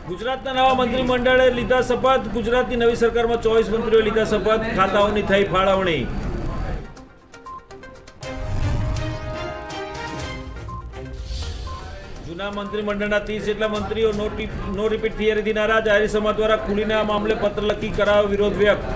ગુજરાતના નવા મંત્રીમંડળે લીધા શપથ. ગુજરાતની નવી સરકારમાં 24 મંત્રીઓએ લીધા શપથ. ખાતાઓની થઈ ફાળવણી. જૂના મંત્રીમંડળના 30 જેટલા મંત્રીઓ નો રિપીટ થિયરીથી નારાજ. આહિર સમાજ દ્વારા ખુલીને આ મામલે પત્ર લખી કરાયો વિરોધ વ્યક્ત.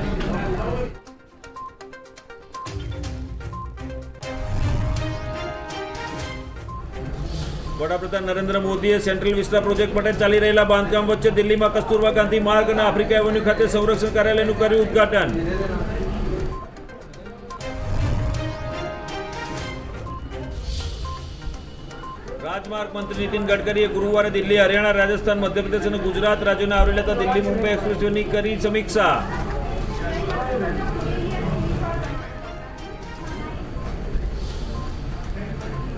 વડાપ્રધાન નરેન્દ્ર મોદીએ સેન્ટ્રલ વિસ્ટા પ્રોજેક્ટ માટે ચાલી રહેલા બાંધકામ વચ્ચે દિલ્હીમાં કસ્તુરબા ગાંધી માર્ગ અને આફ્રિકા એવન્યુ ખાતે સંરક્ષણ કાર્યાલયનું કર્યું ઉદ્ઘાટન. રાજમાર્ગ મંત્રી નીતિન ગડકરીએ ગુરુવારે દિલ્હી, હરિયાણા, રાજસ્થાન, મધ્યપ્રદેશ અને ગુજરાત રાજ્યોને આવરી લેતા દિલ્હી મુંબઈ એક્સપ્રેસવેની કરી સમીક્ષા.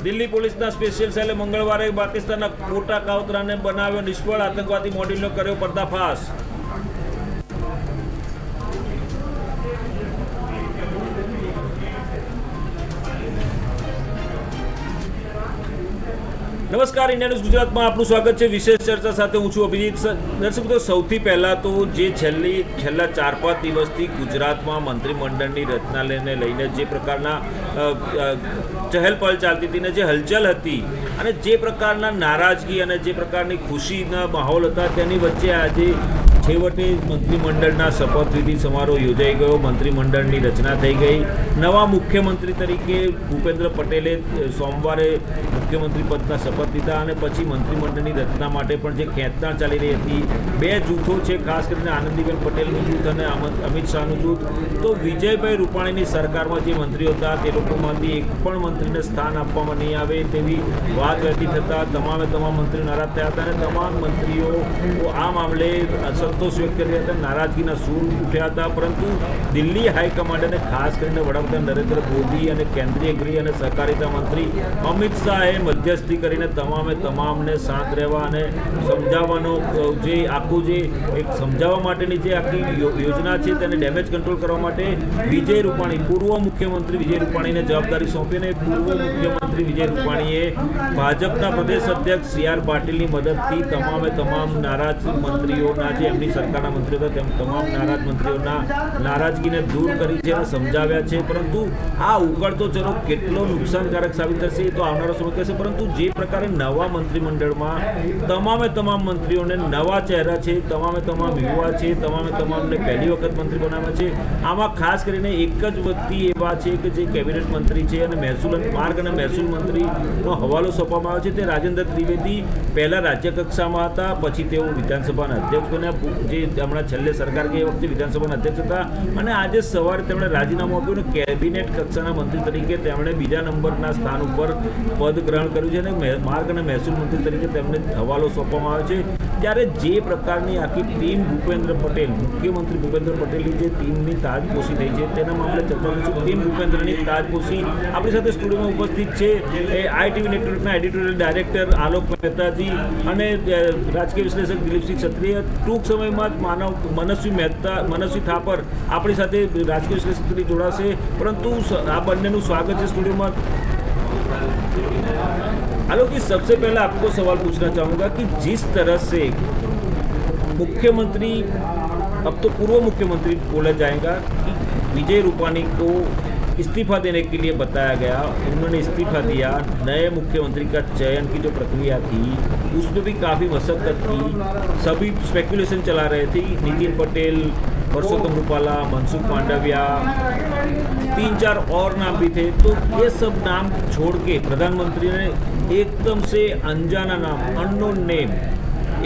દિલ્હી પોલીસના સ્પેશિયલ સેલે મંગળવારે પાકિસ્તાનના કોટા કાવતરાને બનાવ્યો નિષ્ફળ. આતંકવાદી મોડ્યુલનો કર્યો પર્દાફાશ. નમસ્કાર, ઇન્ડિયા ન્યૂઝ ગુજરાતમાં આપનું સ્વાગત છે. વિશેષ ચર્ચા સાથે હું છું અભિજીત. દર્શક મિત્રો, સૌથી પહેલાં તો જે છેલ્લા 4-5 દિવસથી ગુજરાતમાં મંત્રીમંડળની રચનાને લઈને જે પ્રકારના ચહેલપહલ ચાલતી હતી ને જે હલચલ હતી અને જે પ્રકારના નારાજગી અને જે પ્રકારની ખુશીના માહોલ હતા તેની વચ્ચે આજે છેવટે મંત્રીમંડળના શપથવિધિ સમારોહ યોજાઈ ગયો. મંત્રીમંડળની રચના થઈ ગઈ. નવા મુખ્યમંત્રી તરીકે ભૂપેન્દ્ર પટેલે સોમવારે મુખ્યમંત્રી પદના શપથ લીધા અને પછી મંત્રીમંડળની રચના માટે પણ જે ખેંચતાણ ચાલી રહી હતી, બે જૂથો છે, ખાસ કરીને આનંદીબેન પટેલનું જૂથ અને અમિત શાહનું જૂથ. તો વિજયભાઈ રૂપાણીની સરકારમાં જે મંત્રીઓ હતા તે લોકોમાંથી એક પણ મંત્રીને સ્થાન આપવામાં નહીં આવે તેવી વાત વહેતી થતાં તમામ મંત્રીઓ નારાજ થયા હતા અને તમામ મંત્રીઓ આ મામલે સંતોષ વ્યક્ત કર્યા હતા, નારાજગીના સૂર ઉઠ્યા હતા. પરંતુ દિલ્હી હાઈકમાન્ડ અને ખાસ કરીને વડાપ્રધાન નરેન્દ્ર મોદી અને કેન્દ્રીય ગૃહ અને સહકારિતા મંત્રી અમિત શાહે મધ્યસ્થી કરીને તમામને શાંત રહેવા અને સમજાવવાનો જે આખું જે એક સમજાવવા માટેની જે આખી યોજના છે તેને ડેમેજ કંટ્રોલ કરવા માટે વિજય રૂપાણી, પૂર્વ મુખ્યમંત્રી વિજય રૂપાણીને જવાબદારી સોંપી અને પૂર્વ મુખ્યમંત્રી વિજય રૂપાણીએ ભાજપના પ્રદેશ અધ્યક્ષ સી.આર. પાટીલની મદદથી તમામ નારાજ મંત્રીઓના જે એમની સરકારના મંત્રીઓ હતા તેમ તમામ નારાજ મંત્રીઓના નારાજગીને દૂર કરી છે અને સમજાવ્યા છે. પરંતુ આ ઉકળતો ચલો કેટલો નુકસાનકારક સાબિત થશે તો આવનારો સમય કહેશે. પરંતુ જે પ્રકારે નવા મંત્રીમંડળમાં તમામ મંત્રીઓને નવા ચહેરા છે, તમામ યુવા છે, તમામને પહેલી વખત મંત્રી બનાવ્યા છે. આમાં ખાસ કરીને એક જ વ્યક્તિ એવા છે કે જે કેબિનેટ મંત્રી છે અને માર્ગ અને મહેસૂલ મંત્રીનો હવાલો સોંપવામાં આવ્યો છે. તે રાજેન્દ્ર ત્રિવેદી પહેલાં રાજ્ય કક્ષામાં હતા, પછી તેઓ વિધાનસભાના અધ્યક્ષ બન્યા, જે હમણાં છેલ્લે સરકાર ગઈ વખતે વિધાનસભાના અધ્યક્ષ હતા અને આજે સવારે તેમણે રાજીનામું આપ્યું અને કેબિનેટ કક્ષાના મંત્રી તરીકે તેમણે બીજા નંબરના સ્થાન ઉપર પદ ગ્રહણ કર્યું છે અને માર્ગ અને મહેસૂલ મંત્રી તરીકે તેમને હવાલો સોંપવામાં આવે છે. ત્યારે જે પ્રકારની આખી ટીમ મુખ્યમંત્રી ભૂપેન્દ્ર પટેલની જે ટીમની તાજપોશી થઈ છે તેના મામલે ચર્ચા કરીશું. ટીમ ભૂપેન્દ્રની તાજપોશી આપણી સાથે સ્ટુડિયોમાં ઉપસ્થિત છે આઈટીવી નેટવર્કના એડિટોરિયલ ડાયરેક્ટર આલોક મહેતાજી અને રાજકીય વિશ્લેષક દિલીપસિંહ ક્ષત્રિય. ટૂંક સમયમાં જ મનસ્વી થાપર આપણી સાથે રાજકીય વિશ્લેષક તરીકે જોડાશે. પરંતુ આ બંનેનું સ્વાગત છે स्टूडियो। आलोक जी, सबसे पहले आपको सवाल पूछना चाहूँगा कि जिस तरह से मुख्यमंत्री, अब तो पूर्व मुख्यमंत्री बोला जाएगा, कि विजय रूपाणी को इस्तीफा देने के लिए बताया गया, उन्होंने इस्तीफा दिया, नए मुख्यमंत्री का चयन की जो प्रक्रिया थी उसमें भी काफ़ी मशक्क़त थी, सभी स्पेकुलेशन चला रहे थे, नितिन पटेल, परसोत्तम रूपाला, मनसुख मांडविया, 3-4 और नाम भी थे। तो ये सब नाम छोड़ के प्रधानमंत्री ने एकदम से अनजाना नाम, अननोन नेम,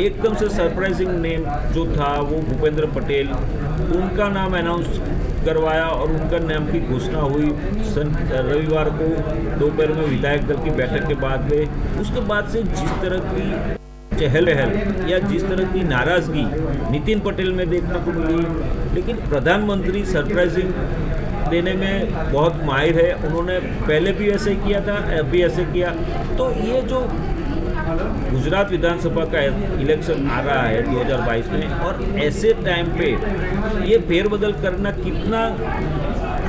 एकदम से सरप्राइजिंग नेम जो था वो भूपेंद्र पटेल, उनका नाम अनाउंस करवाया और उनका नाम की घोषणा हुई रविवार को दोपहर में विधायक दल की बैठक के बाद में। उसके बाद से जिस तरह की चहल-पहल या जिस तरह की नाराज़गी नितिन पटेल में देखने को मिली, लेकिन प्रधानमंत्री सरप्राइजिंग देने में बहुत माहिर है, उन्होंने पहले भी ऐसे किया था, अभी ऐसे किया। तो ये जो गुजरात विधानसभा का इलेक्शन आ रहा है 2022 में, और ऐसे टाइम पे ये फेरबदल करना कितना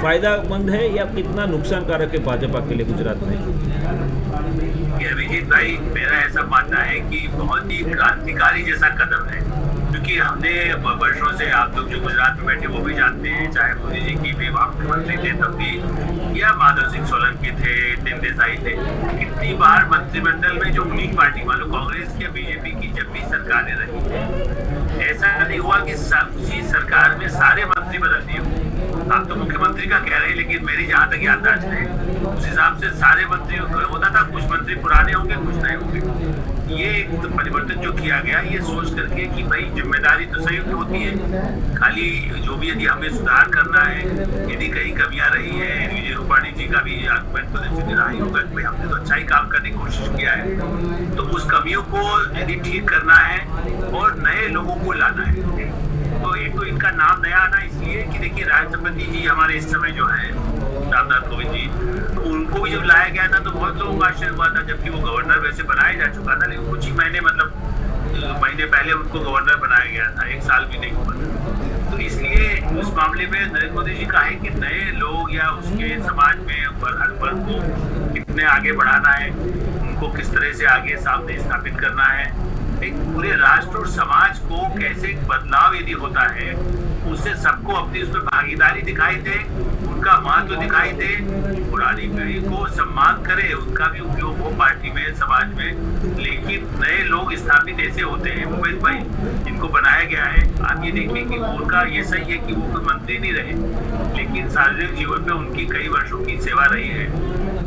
फ़ायदेमंद है या कितना नुकसानकारक है भाजपा के लिए गुजरात में? ये अभी अभिजीत भाई, मेरा ऐसा मानना है कि बहुत ही क्रांतिकारी जैसा कदम है, क्योंकि हमने वर्षों से, आप लोग जो गुजरात में बैठे वो भी जानते हैं, चाहे मोदी जी की भी मुख्यमंत्री थे तब भी, या माधव सिंह सोलंकी थे, टिन देसाई थे, कितनी बार मंत्रिमंडल में जो उन्हीं पार्टी वालों, कांग्रेस की, बीजेपी की जब भी सरकारें रही है, ऐसा नहीं हुआ कि उसी सरकार में सारे मंत्री बदल दिए। आप तो मुख्यमंत्री का कह रहे हैं, लेकिन मेरी जहां तक याददाश्त है उस हिसाब से सारे मंत्री होता था, कुछ मंत्री पुराने होंगे, कुछ नए होंगे। ये एक परिवर्तन जो किया गया, ये सोच करके कि भाई जिम्मेदारी तो संयुक्त होती है, खाली जो भी यदि हमें सुधार करना है, यदि कहीं कमियां रही है, विजय रूपाणी जी का भी आर्गुमेंट तो निश्चित रहा ही होगा कि भाई हमने तो अच्छा ही काम करने की कोशिश किया है, तो उस कमियों को यदि ठीक करना है और नए लोगों को लाना है, तो एक तो इनका नाम नया आना इसलिए कि देखिए राष्ट्रपति जी हमारे इस समय जो है रामनाथ कोविंद जी, तो उनको भी जब लाया गया था तो बहुत लोगों को आश्चर्य हुआ था, जबकि वो गवर्नर वैसे बनाया जा चुका था, लेकिन कुछ ही महीने पहले उनको गवर्नर बनाया गया था, 1 साल भी नहीं हुआ। तो इसलिए उस मामले में नरेंद्र मोदी जी का है कि नए लोग या उसके समाज में हर वर्ग को कितने आगे बढ़ाना है, उनको किस तरह से आगे सामने स्थापित करना है, एक पूरे राष्ट्र और समाज को कैसे बदलाव यदि होता है, उससे सबको अपनी उसमें भागीदारी दिखाई दे, उनका महत्व दिखाई दे, पुरानी पीढ़ी को सम्मान करे, उनका भी उपयोग हो पार्टी में, समाज में। लेकिन नए लोग स्थापित ऐसे होते हैं, भूपेश भाई, जिनको बनाया गया है, आप ये देखिए कि उनका ये सही है कि वो कोई मंत्री नहीं रहे, लेकिन सार्वजनिक जीवन में उनकी कई वर्षों की सेवा रही है,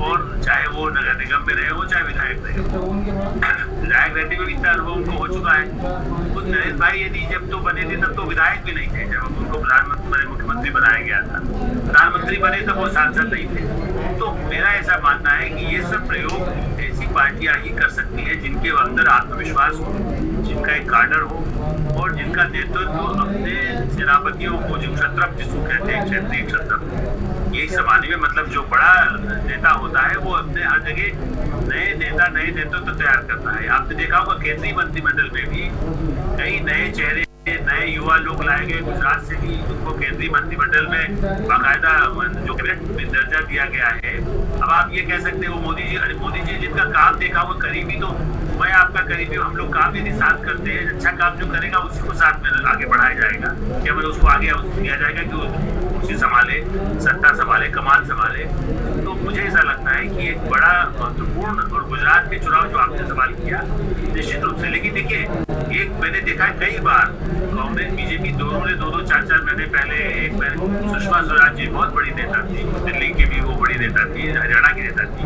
और चाहे वो नगर निगम में रहे हो, चाहे विधायक रहे हो, विधायक रहते हुए इतना अनुभव उनको हो चुका है। खुद नरेंद्र भाई यदि जब तो बने थे तब तो विधायक भी नहीं थे, जब उनको प्रधानमंत्री मुख्यमंत्री बनाया गया था, प्रधानमंत्री बने तब वो सांसद नहीं थे। तो मेरा ऐसा मानना है कि ये सब प्रयोग ऐसी पार्टियां ही कर सकती है जिनके अंदर आत्मविश्वास हो, जिनका एक कार्डर हो, और जिनका नेतृत्व अपने सेनापतियों को, जो क्षत्रप जिसको कहते हैं, क्षेत्रीय क्षत्रप, ये जमाने में मतलब जो बड़ा नेता होता है वो अपने हर जगह नए नेता, नए नेतृत्व तैयार करता है। आपने देखा होगा केंद्रीय मंत्रिमंडल में भी कई नए चेहरे, नए युवा लोग लाए गए गुजरात से भी, उनको केंद्रीय मंत्रिमंडल में बाकायदा जो कैबिनेट दर्जा दिया गया है। अब आप ये कह सकते हैं वो मोदी जी जिनका काम देखा वो करीबी, तो मैं आपका करीबी, हम लोग काम यदि साथ करते हैं, अच्छा काम जो करेगा उसी को साथ में आगे बढ़ाया जाएगा, क्या मतलब उसको आगे दिया जाएगा कि उसी संभाले, सत्ता संभाले, कमान संभाले। तो मुझे ऐसा लगता है कि एक बड़ा महत्वपूर्ण, और गुजरात के चुनाव जो आपने सवाल किया निश्चित रूप से, लेकिन देखिए एक मैंने देखा है कई बार कांग्रेस बीजेपी दोनों ने 2-2, 4-4 महीने पहले, एक सुषमा स्वराज जी बहुत बड़ी नेता थी, दिल्ली की भी वो बड़ी नेता थी, हरियाणा की नेता थी,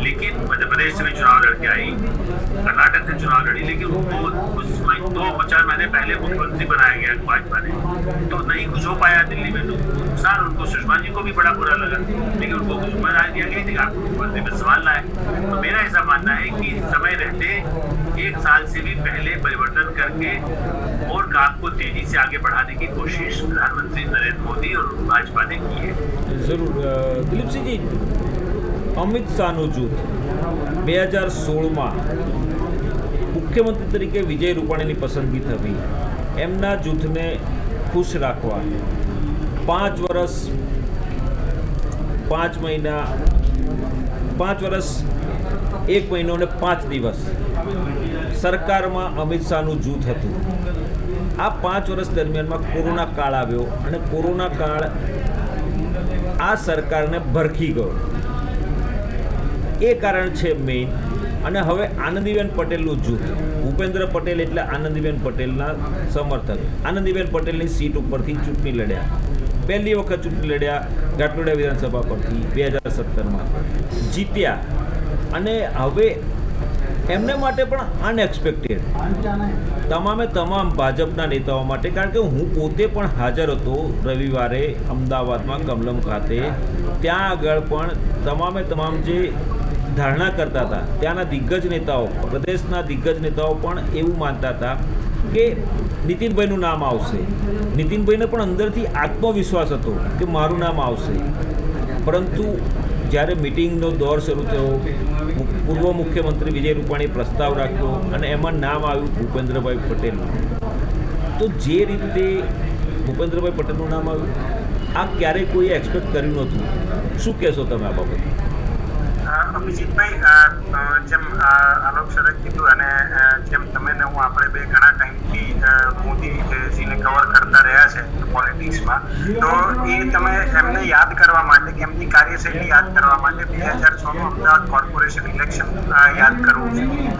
लेकिन मध्य प्रदेश से भी चुनाव लड़के आई, कर्नाटक से चुनाव लड़ी, लेकिन उनको 2-4 महीने पहले मुख्यमंत्री बनाया गया भाजपा ने, तो नहीं कुछ हो पाया दिल्ली में, तो नुकसान उनको, सुषमा जी को भी बड़ा बुरा लगा, लेकिन उनको जिम्मेदारी दिया गई थी आपको मुख्यमंत्री में सवाल लाए। तो मेरा ऐसा मानना है कि समय रहते 1 साल से भी पहले परिवर्तन करके और काम को तेजी से आगे बढ़ाने की कोशिश प्रधानमंत्री नरेंद्र मोदी और भाजपा ने की है। जरूर दिलीप सिंह जी, અમિત શાહનું જૂથ 2016માં મુખ્યમંત્રી તરીકે વિજય રૂપાણીની પસંદગી થવી, એમના જૂથને ખુશ રાખવા 5 વર્ષ 5 મહિના 5 વર્ષ 1 મહિનો અને 5 દિવસ સરકારમાં અમિત શાહનું જૂથ હતું। આ 5 વર્ષ દરમિયાનમાં કોરોના કાળ આવ્યો અને કોરોના કાળ આ સરકારને ભરખી ગયો, એ કારણ છે મેઇન। અને હવે આનંદીબેન પટેલનું જૂથ, ભૂપેન્દ્ર પટેલ એટલે આનંદીબેન પટેલના સમર્થક, આનંદીબેન પટેલની સીટ ઉપરથી ચૂંટણી લડ્યા, પહેલી વખત ચૂંટણી લડ્યા ગાટલોડિયા વિધાનસભા પરથી 2017માં જીત્યા, અને હવે એમને માટે પણ અનએક્સપેક્ટેડ તમામે તમામ ભાજપના નેતાઓ માટે, કારણ કે હું પોતે પણ હાજર હતો રવિવારે અમદાવાદમાં કમલમ ખાતે, ત્યાં આગળ પણ તમામે તમામ જે ધારણા કરતા હતા ત્યાંના દિગ્ગજ નેતાઓ, પ્રદેશના દિગ્ગજ નેતાઓ પણ એવું માનતા હતા કે નીતિનભાઈનું નામ આવશે। નીતિનભાઈને પણ અંદરથી આત્મવિશ્વાસ હતો કે મારું નામ આવશે, પરંતુ જ્યારે મિટિંગનો દોર શરૂ થયો, પૂર્વ મુખ્યમંત્રી વિજય રૂપાણીએ પ્રસ્તાવ રાખ્યો અને એમાં નામ આવ્યું ભૂપેન્દ્રભાઈ પટેલનું। તો જે રીતે ભૂપેન્દ્રભાઈ પટેલનું નામ આવ્યું, આ ક્યારેય કોઈએ એક્સપેક્ટ કર્યું નહોતું। શું કહેશો તમે આ બાબતે? અભિજીતભાઈ, જેમ પોલિટિક્સમાં, તો એ તમે એમને યાદ કરવા માટે કે એમની કાર્યશૈલી યાદ કરવા માટે 2006નું અમદાવાદ કોર્પોરેશન ઇલેક્શન યાદ કરવું જોઈએ.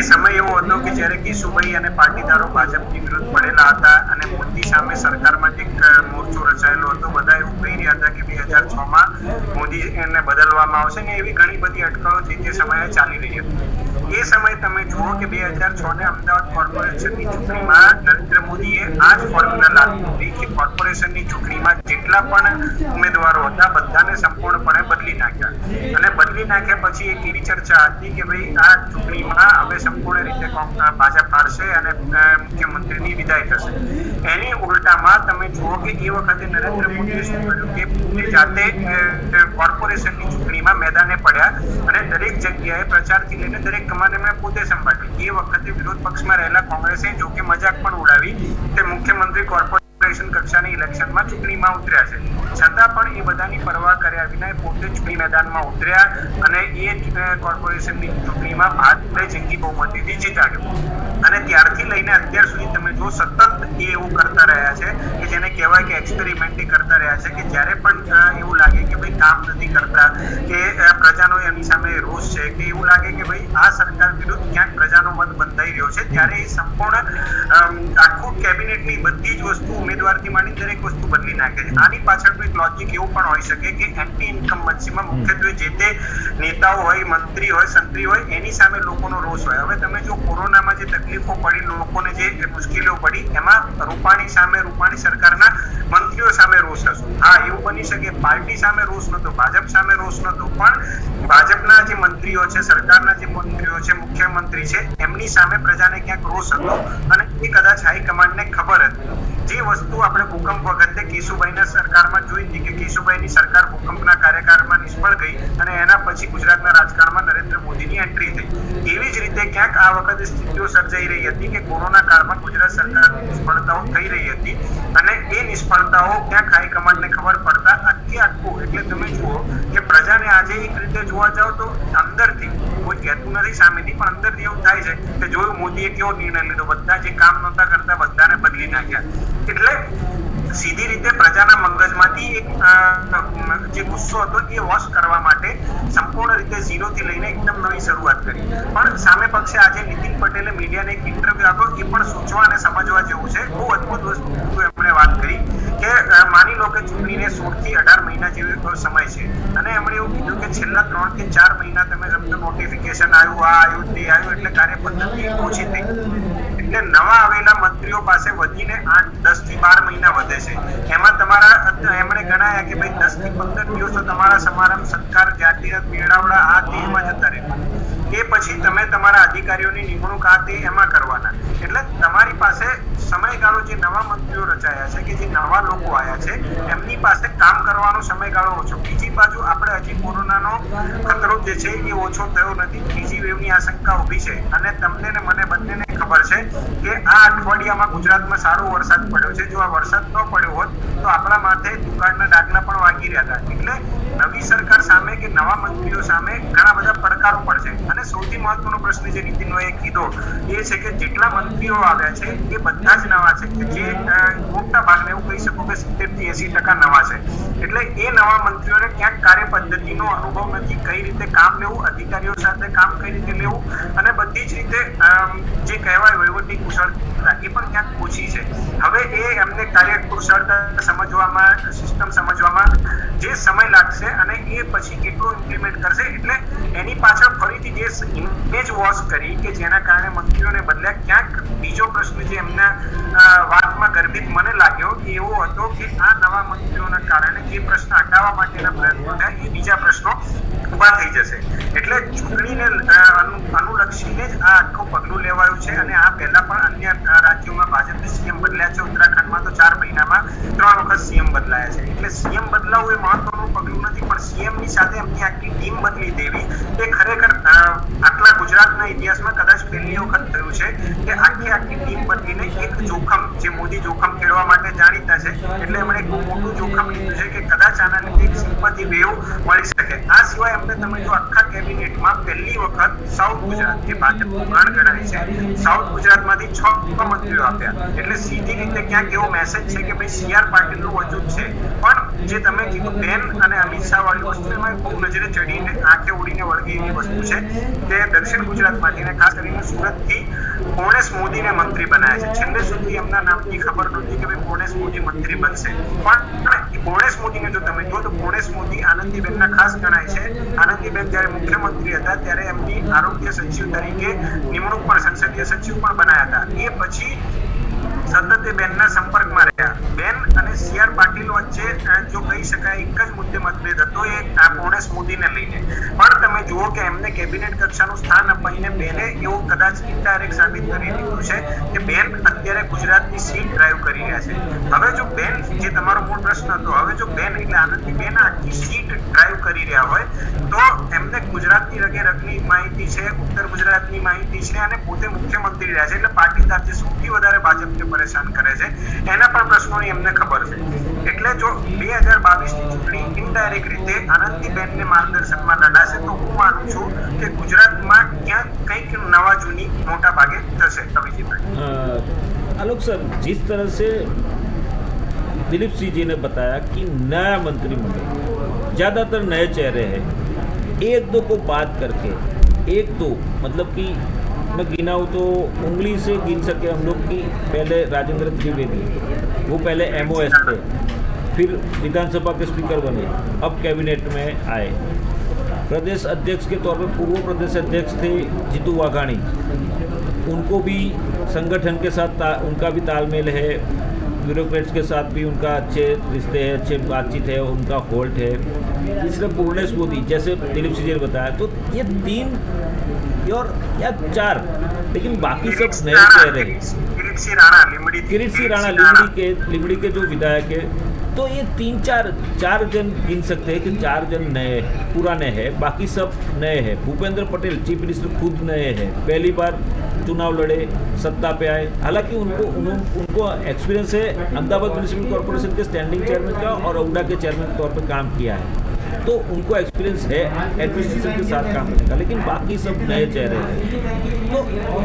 એ સમય એવો હતો કે જ્યારે કેશુભાઈ અને પાટીદારો ભાજપની વિરુદ્ધ પડેલા હતા અને મોદી સામે સરકારમાં એક મોરચો રચાયેલો હતો. બધા એવું કહી રહ્યા હતા કે 2006માં મોદી એને બદલવામાં આવશે ને એવી ઘણી બધી અટકળો તે સમયે ચાલી રહી હતી. એ સમયે તમે જુઓ કે 2006 અમદાવાદ કોર્પોરેશનની ચૂંટણીમાં નરેન્દ્ર મોદીએ આ જ ફોર્મ્યુલા લાગુ કરી કે કોર્પોરેશનની ચૂંટણીમાં જેટલા પણ ઉમેદવારો હતા બધાને સંપૂર્ણપણે બદલી નાખ્યા. અને બદલી નાખ્યા પછી એક એવી ચર્ચા હતી કે ભાઈ આ ચૂંટણીમાં હવે સંપૂર્ણ રીતે ભાજપ હારશે અને મુખ્યમંત્રીની વિદાય થશે. એની ઉલટામાં તમે જુઓ કે એ વખતે નરેન્દ્ર મોદીએ શું કર્યું કે પોતે જાતે કોર્પોરેશનની ચૂંટણીમાં મેદાને પડ્યા અને દરેક જગ્યાએ પ્રચારથી લઈને દરેક કમાને મેં પોતે સંભાળી. એ વખતે વિરોધ પક્ષમાં રહેલા કોંગ્રેસે જોકે મજાક પણ ઉડાવી તે મુખ્યમંત્રી કોર્પોરેશન કક્ષાની ઇલેક્શનમાં ચૂંટણીમાં ઉતર્યા છે, છતાં પણ એ બધાની પરવા કર્યા વિના પોતે ચૂંટણી મેદાનમાં ઉતર્યા અને એ કોર્પોરેશનની ચૂંટણીમાં ભાજપે જંગી બહુમતીથી જીતાડ્યું. અને ત્યારથી લઈને અત્યાર સુધી તમે જો સતત એ એવું કરતા રહ્યા છે કે જેને કહેવાય કે એક્સપેરિમેન્ટિંગ કરતા રહ્યા છે કે જ્યારે પણ એવું લાગે કે ભાઈ કામ નથી કરતા કે પ્રજાનો એની સામે રોષ છે કે એવું લાગે કે ભાઈ આ સરકાર વિરુદ્ધ ક્યાંક પ્રજાનો મત બંધાઈ રહ્યો છે, ત્યારે એ સંપૂર્ણ આખું કેબિનેટની બધી જ વસ્તુ ઉમેદવારથી માંડી દરેક વસ્તુ બદલી નાખે છે. આની પાછળનું એક લોજિક એવું પણ હોઈ શકે કે એન્ટી ઇન્કમ્બન્સીમાં મુખ્યત્વે જે તે નેતાઓ હોય, મંત્રી હોય, સંત્રી હોય એની સામે લોકોનો રોષ હોય. હવે તમે જો કોરોનામાં જે તકલીફો પડી, લોકોને જે મુશ્કેલીઓ પડી, એમાં રૂપાણી સામે, રૂપાણી સરકારના મંત્રીઓ સામે રોષ હશે. હા, એવું બની શકે પાર્ટી સામે રોષ નતો, ભાજપ સામે રોષ નતો, પણ ભાજપના જે મંત્રીઓ છે, સરકારના જે મંત્રીઓ છે, મુખ્યમંત્રી છે, એમની સામે પ્રજાને ક્યાંક રોષ હતો અને એ કદાચ હાઈકમાન્ડને ખબર હતી. જે વસ્તુ આપણે ભૂકંપ વખતે કેશુભાઈના સરકારમાં જોઈ હતી કે કેશુભાઈની સરકાર ભૂકંપના કાર્યકાળમાં નિષ્ફળ ગઈ અને એના પછી ગુજરાતના રાજકારણમાં નરેન્દ્ર મોદીની એન્ટ્રી થઈ. એવી જ રીતે ક્યાંક આ વખતે સ્થિતિઓ સર્જાઈ રહી હતી કે કોરોના કાળમાં ગુજરાત સરકારની નિષ્ફળતાઓ થઈ રહી હતી અને એ નિષ્ફળતાઓ ક્યાંક હાઈકમાન્ડને ખબર પડતા આખું એટલે તમે જુઓ કે પ્રજાને આજે એક રીતે જોવા જાવ તો અંદરથી કોઈ કહેતું નથી સામેથી, પણ અંદરથી એવું થાય છે કે જોયું મોદીએ કેવો નિર્ણય લીધો, બધા જે કામ નહોતા કરતા બધાને બદલી નાખ્યા. એટલે સીધી રીતે પ્રજાના મગજમાંથી એક જે ગુસ્સો હતો એ વોશ કરવા માટે સંપૂર્ણ રીતે ઝીરોથી લઈને એકદમ નવી શરૂઆત કરી. પણ સામે પક્ષે આજે નીતિન પટેલે મીડિયાને એક ઇન્ટરવ્યુ આપ્યો, એ પણ સોચવા અને સમજવા જેવું છે. બહુ અદભુત વસ્તુ એમણે વાત કરી કે માની લો કે ચૂંટણીને 16 થી 18 મહિના જેવો સમય છે અને એમણે એવું કીધું કે છેલ્લા 3 થી 4 મહિના તમે સમજો નોટિફિકેશન આવ્યું, આ આવ્યું, તે આવ્યું, એટલે કાર્યપદ્ધતિ ઓછી થઈ. એટલે નવા આવેલા મંત્રીઓ પાસે વધીને 8, 10 થી 12 મહિના વધે છે. એમાં તમારા એમણે ગણાયા કે ભાઈ 10 થી 15 દિવસ તો તમારા સમારંભ, સત્કાર, જાહેરાત, મેળાવડા આ તે એમાં જતા રહેવા. એ પછી તમે તમારા અધિકારીઓની નિમણૂક આ તે એમાં કરવાના. એટલે તમારી પાસે સમયગાળો જે નવા મંત્રીઓ રચાયા છે કે જે નવા લોકો આવ્યા છે એમની પાસે કામ કરવાનો સમયગાળો ઓછો. બીજી બાજુ આપણે હજી કોરોનાનો ખતરો જે છે એ ઓછો થયો નથી. ત્રીજી વેવની આશંકા ઊભી છે અને તમને ને મને બંનેને ખબર છે કે આ અઠવાડિયામાં ગુજરાતમાં સારો વરસાદ પડ્યો છે. જો આ વરસાદ ન પડ્યો હોત તો આપણા માથે દુકાળના ડાગલા પણ વાગી રહ્યા હતા. એટલે નવી સરકાર સામે કે નવા મંત્રીઓ સામે ઘણા બધા પડકારો પણ છે. અને સૌથી મહત્વનો પ્રશ્ન જે નીતિનભાઈએ કીધો એ છે કે જેટલા મંત્રીઓ આવ્યા છે એ બધા જ નવા છે, કે જે મોટા ભાગને એવું કહી શકો કે 70 થી 80% નવા છે. એટલે એ નવા મંત્રીઓને ક્યાંક કાર્યપદ્ધતિનો અનુભવ નથી, કઈ રીતે કામ લેવું, અધિકારીઓ સાથે કામ કઈ રીતે લેવું અને બધી જ રીતે જે કહેવાય વહીવટી કુશળતા એ પણ ક્યાંક ઓછી છે. હવે એ એમને કાર્યકુશળતા સમજવામાં, સિસ્ટમ સમજવામાં જે સમય લાગશે અને એ પછી કેટલું ઇમ્પ્લિમેન્ટ કરશે. એટલે એની પાછળ ફરીથી જે ઇમેજ વોશ કરી કે જેના કારણે મંત્રીઓને બદલ્યા, ક્યાંક બીજો પ્રશ્ન જે એમના વાતમાં ગર્ભિત મને લાગ્યો કે એવો હતો કે આ નવા મંત્રીઓના કારણે જે પ્રશ્ન હટાવવા માટેના પ્રયત્નો થયા એ બીજા પ્રશ્નો ઉભા થઈ જશે. એટલે ચૂંટણીને અનુલક્ષીને જ આ આખું પગલું લેવાયું છે. અને આ પહેલા પણ અન્ય રાજ્યોમાં ભાજપે સીએમ બદલ્યા છે. ઉત્તરાખંડમાં તો 4 મહિનામાં 3 વખત સીએમ બદલાયા છે. એટલે સીએમ બદલાવું એ મહત્વનું પગલું નથી, પણ સીએમની સાથે એમની આખી ટીમ બદલી દેવી એ ખરેખર આટલા ગુજરાતના ઇતિહાસમાં કદાચ પહેલી વખત થયું છે કે આખી ટીમ બદલીને એક જોખમ, જે મોદી જોખમ ખેડવા માટે જાણીતા છે, એટલે એમણે એક બહુ મોટું જોખમ લીધું છે કે કદાચ આના લીધે એક સિમ્પથી વેવ મળી શકે. શકે। આ સિવાય અમને તમે જો આખા કેબિનેટમાં પહેલી વખત સાઉથ ગુજરાત જે ભાજપનું ગણ ગણાય છે, સાઉથ ગુજરાતમાંથી 6 મંત્રીઓ આપ્યા, એટલે સીધી રીતે ક્યાંક એવો મેસેજ છે કે ભાઈ CR પાટીલનું વજૂદ છે। પણ જે તમે કીધું બેન અને અમિત શાહ વાળી વસ્તુ એમાં બહુ નજરે ચડીને આંખે ઉડીને વળગે એવી વસ્તુ છે કે દક્ષિણ ગુજરાતમાંથી ને ખાસ કરીને સુરતથી પૂર્ણેશ મોદીને મંત્રી બનાવ્યા છે। છેલ્લે સુધી એમના નામની ખબર નહોતી કે ભાઈ પૂર્ણેશ મોદી મંત્રી બનશે, પણ પૂર્ણેશ મોદીને જો તમે જો તો પૂર્ણેશ મોદી આનંદીબેનના ખાસ ગણાય છે। આનંદીબેન જ્યારે મુખ્યમંત્રી હતા ત્યારે એમની આરોગ્ય સચિવ તરીકે નિમણૂક પણ સંસદીય સચિવ પણ બનાયા હતા। એ પછી સતત એ બેનના સંપર્કમાં રહ્યા। બેન અને CR પાટીલ વચ્ચે જો કહી શકાય એક જ મુદ્દે મતભેદ હતો એ પૂર્ણેશ મોદીને લઈને, પણ તમે જુઓ કે એમને કેબિનેટ કક્ષાનું સ્થાન અપાઈને બેને એવું કદાચ ઇનડાયરેક્ટ સાબિત કરી દીધું છે કે બેન અત્યારે ગુજરાતની સીટ ડ્રાઈવ કરી રહ્યા છે। હવે જો બેન, જે તમારો મૂળ પ્રશ્ન હતો, હવે જો બેન એટલે આનંદીબેન આખી સીટ ડ્રાઈવ કરી રહ્યા હોય તો એમને ગુજરાતની રગે રગની માહિતી છે, ઉત્તર ગુજરાતની માહિતી છે અને પોતે મુખ્યમંત્રી રહ્યા છે, એટલે પાટીદાર જે સૌથી વધારે ભાજપને પરેશાન કરે છે એના પણ પ્રશ્નોની એમને ખબર છે। એટલે જો 2022ની ચૂંટણી ઇનડાયરેક્ટ રીતે આનંદીબેનને માર્ગદર્શનમાં લડાશે તો હું માનું છું કે ગુજરાતમાં ક્યાંક કંઈક નવા જૂની મોટા ભાગે થશે। અભિજીતભાઈ, आलोक सर, जिस तरह से दिलीप सिंह जी ने बताया कि नया मंत्रिमंडल ज़्यादातर नए चेहरे हैं, एक दो को बात करके, एक दो मतलब कि मैं गिनाऊँ तो उंगली से गिन सके हम लोग कि पहले राजेंद्र त्रिवेदी, वो पहले MOS थे, फिर विधानसभा के स्पीकर बने, अब कैबिनेट में आए। प्रदेश अध्यक्ष के तौर पर पूर्व प्रदेश अध्यक्ष थे जीतू वाघाणी, उनको भी संगठन के साथ उनका भी तालमेल है, ब्यूरोक्रेट्स के साथ भी उनका अच्छे रिश्ते हैं, अच्छे बातचीत है, उनका होल्ड है। तीसरे पूर्णेश मोदी, जैसे दिलीप सिंह जी ने बताया, तो ये 3 और या 4, लेकिन बाकी सब नए चेहरे हैं। किरीट सिंह राणा लिमड़ी के जो विधायक है, तो ये 3-4 जन गिन सकते हैं कि 4 जन नए पुराने हैं, बाकी सब नए हैं। भूपेंद्र पटेल चीफ मिनिस्टर खुद नए हैं, पहली बार चुनाव लड़े, सत्ता पे आए। हालांकि उनको एक्सपीरियंस है, अहमदाबाद म्यूनिसिपल कॉर्पोरेशन के स्टैंडिंग चेयरमैन का और औडा के चेयरमैन के तौर पर काम किया है, तो उनको एक्सपीरियंस है एडमिनिस्ट्रेशन के साथ काम करने का, लेकिन बाकी सब नए चेहरे हैं। तो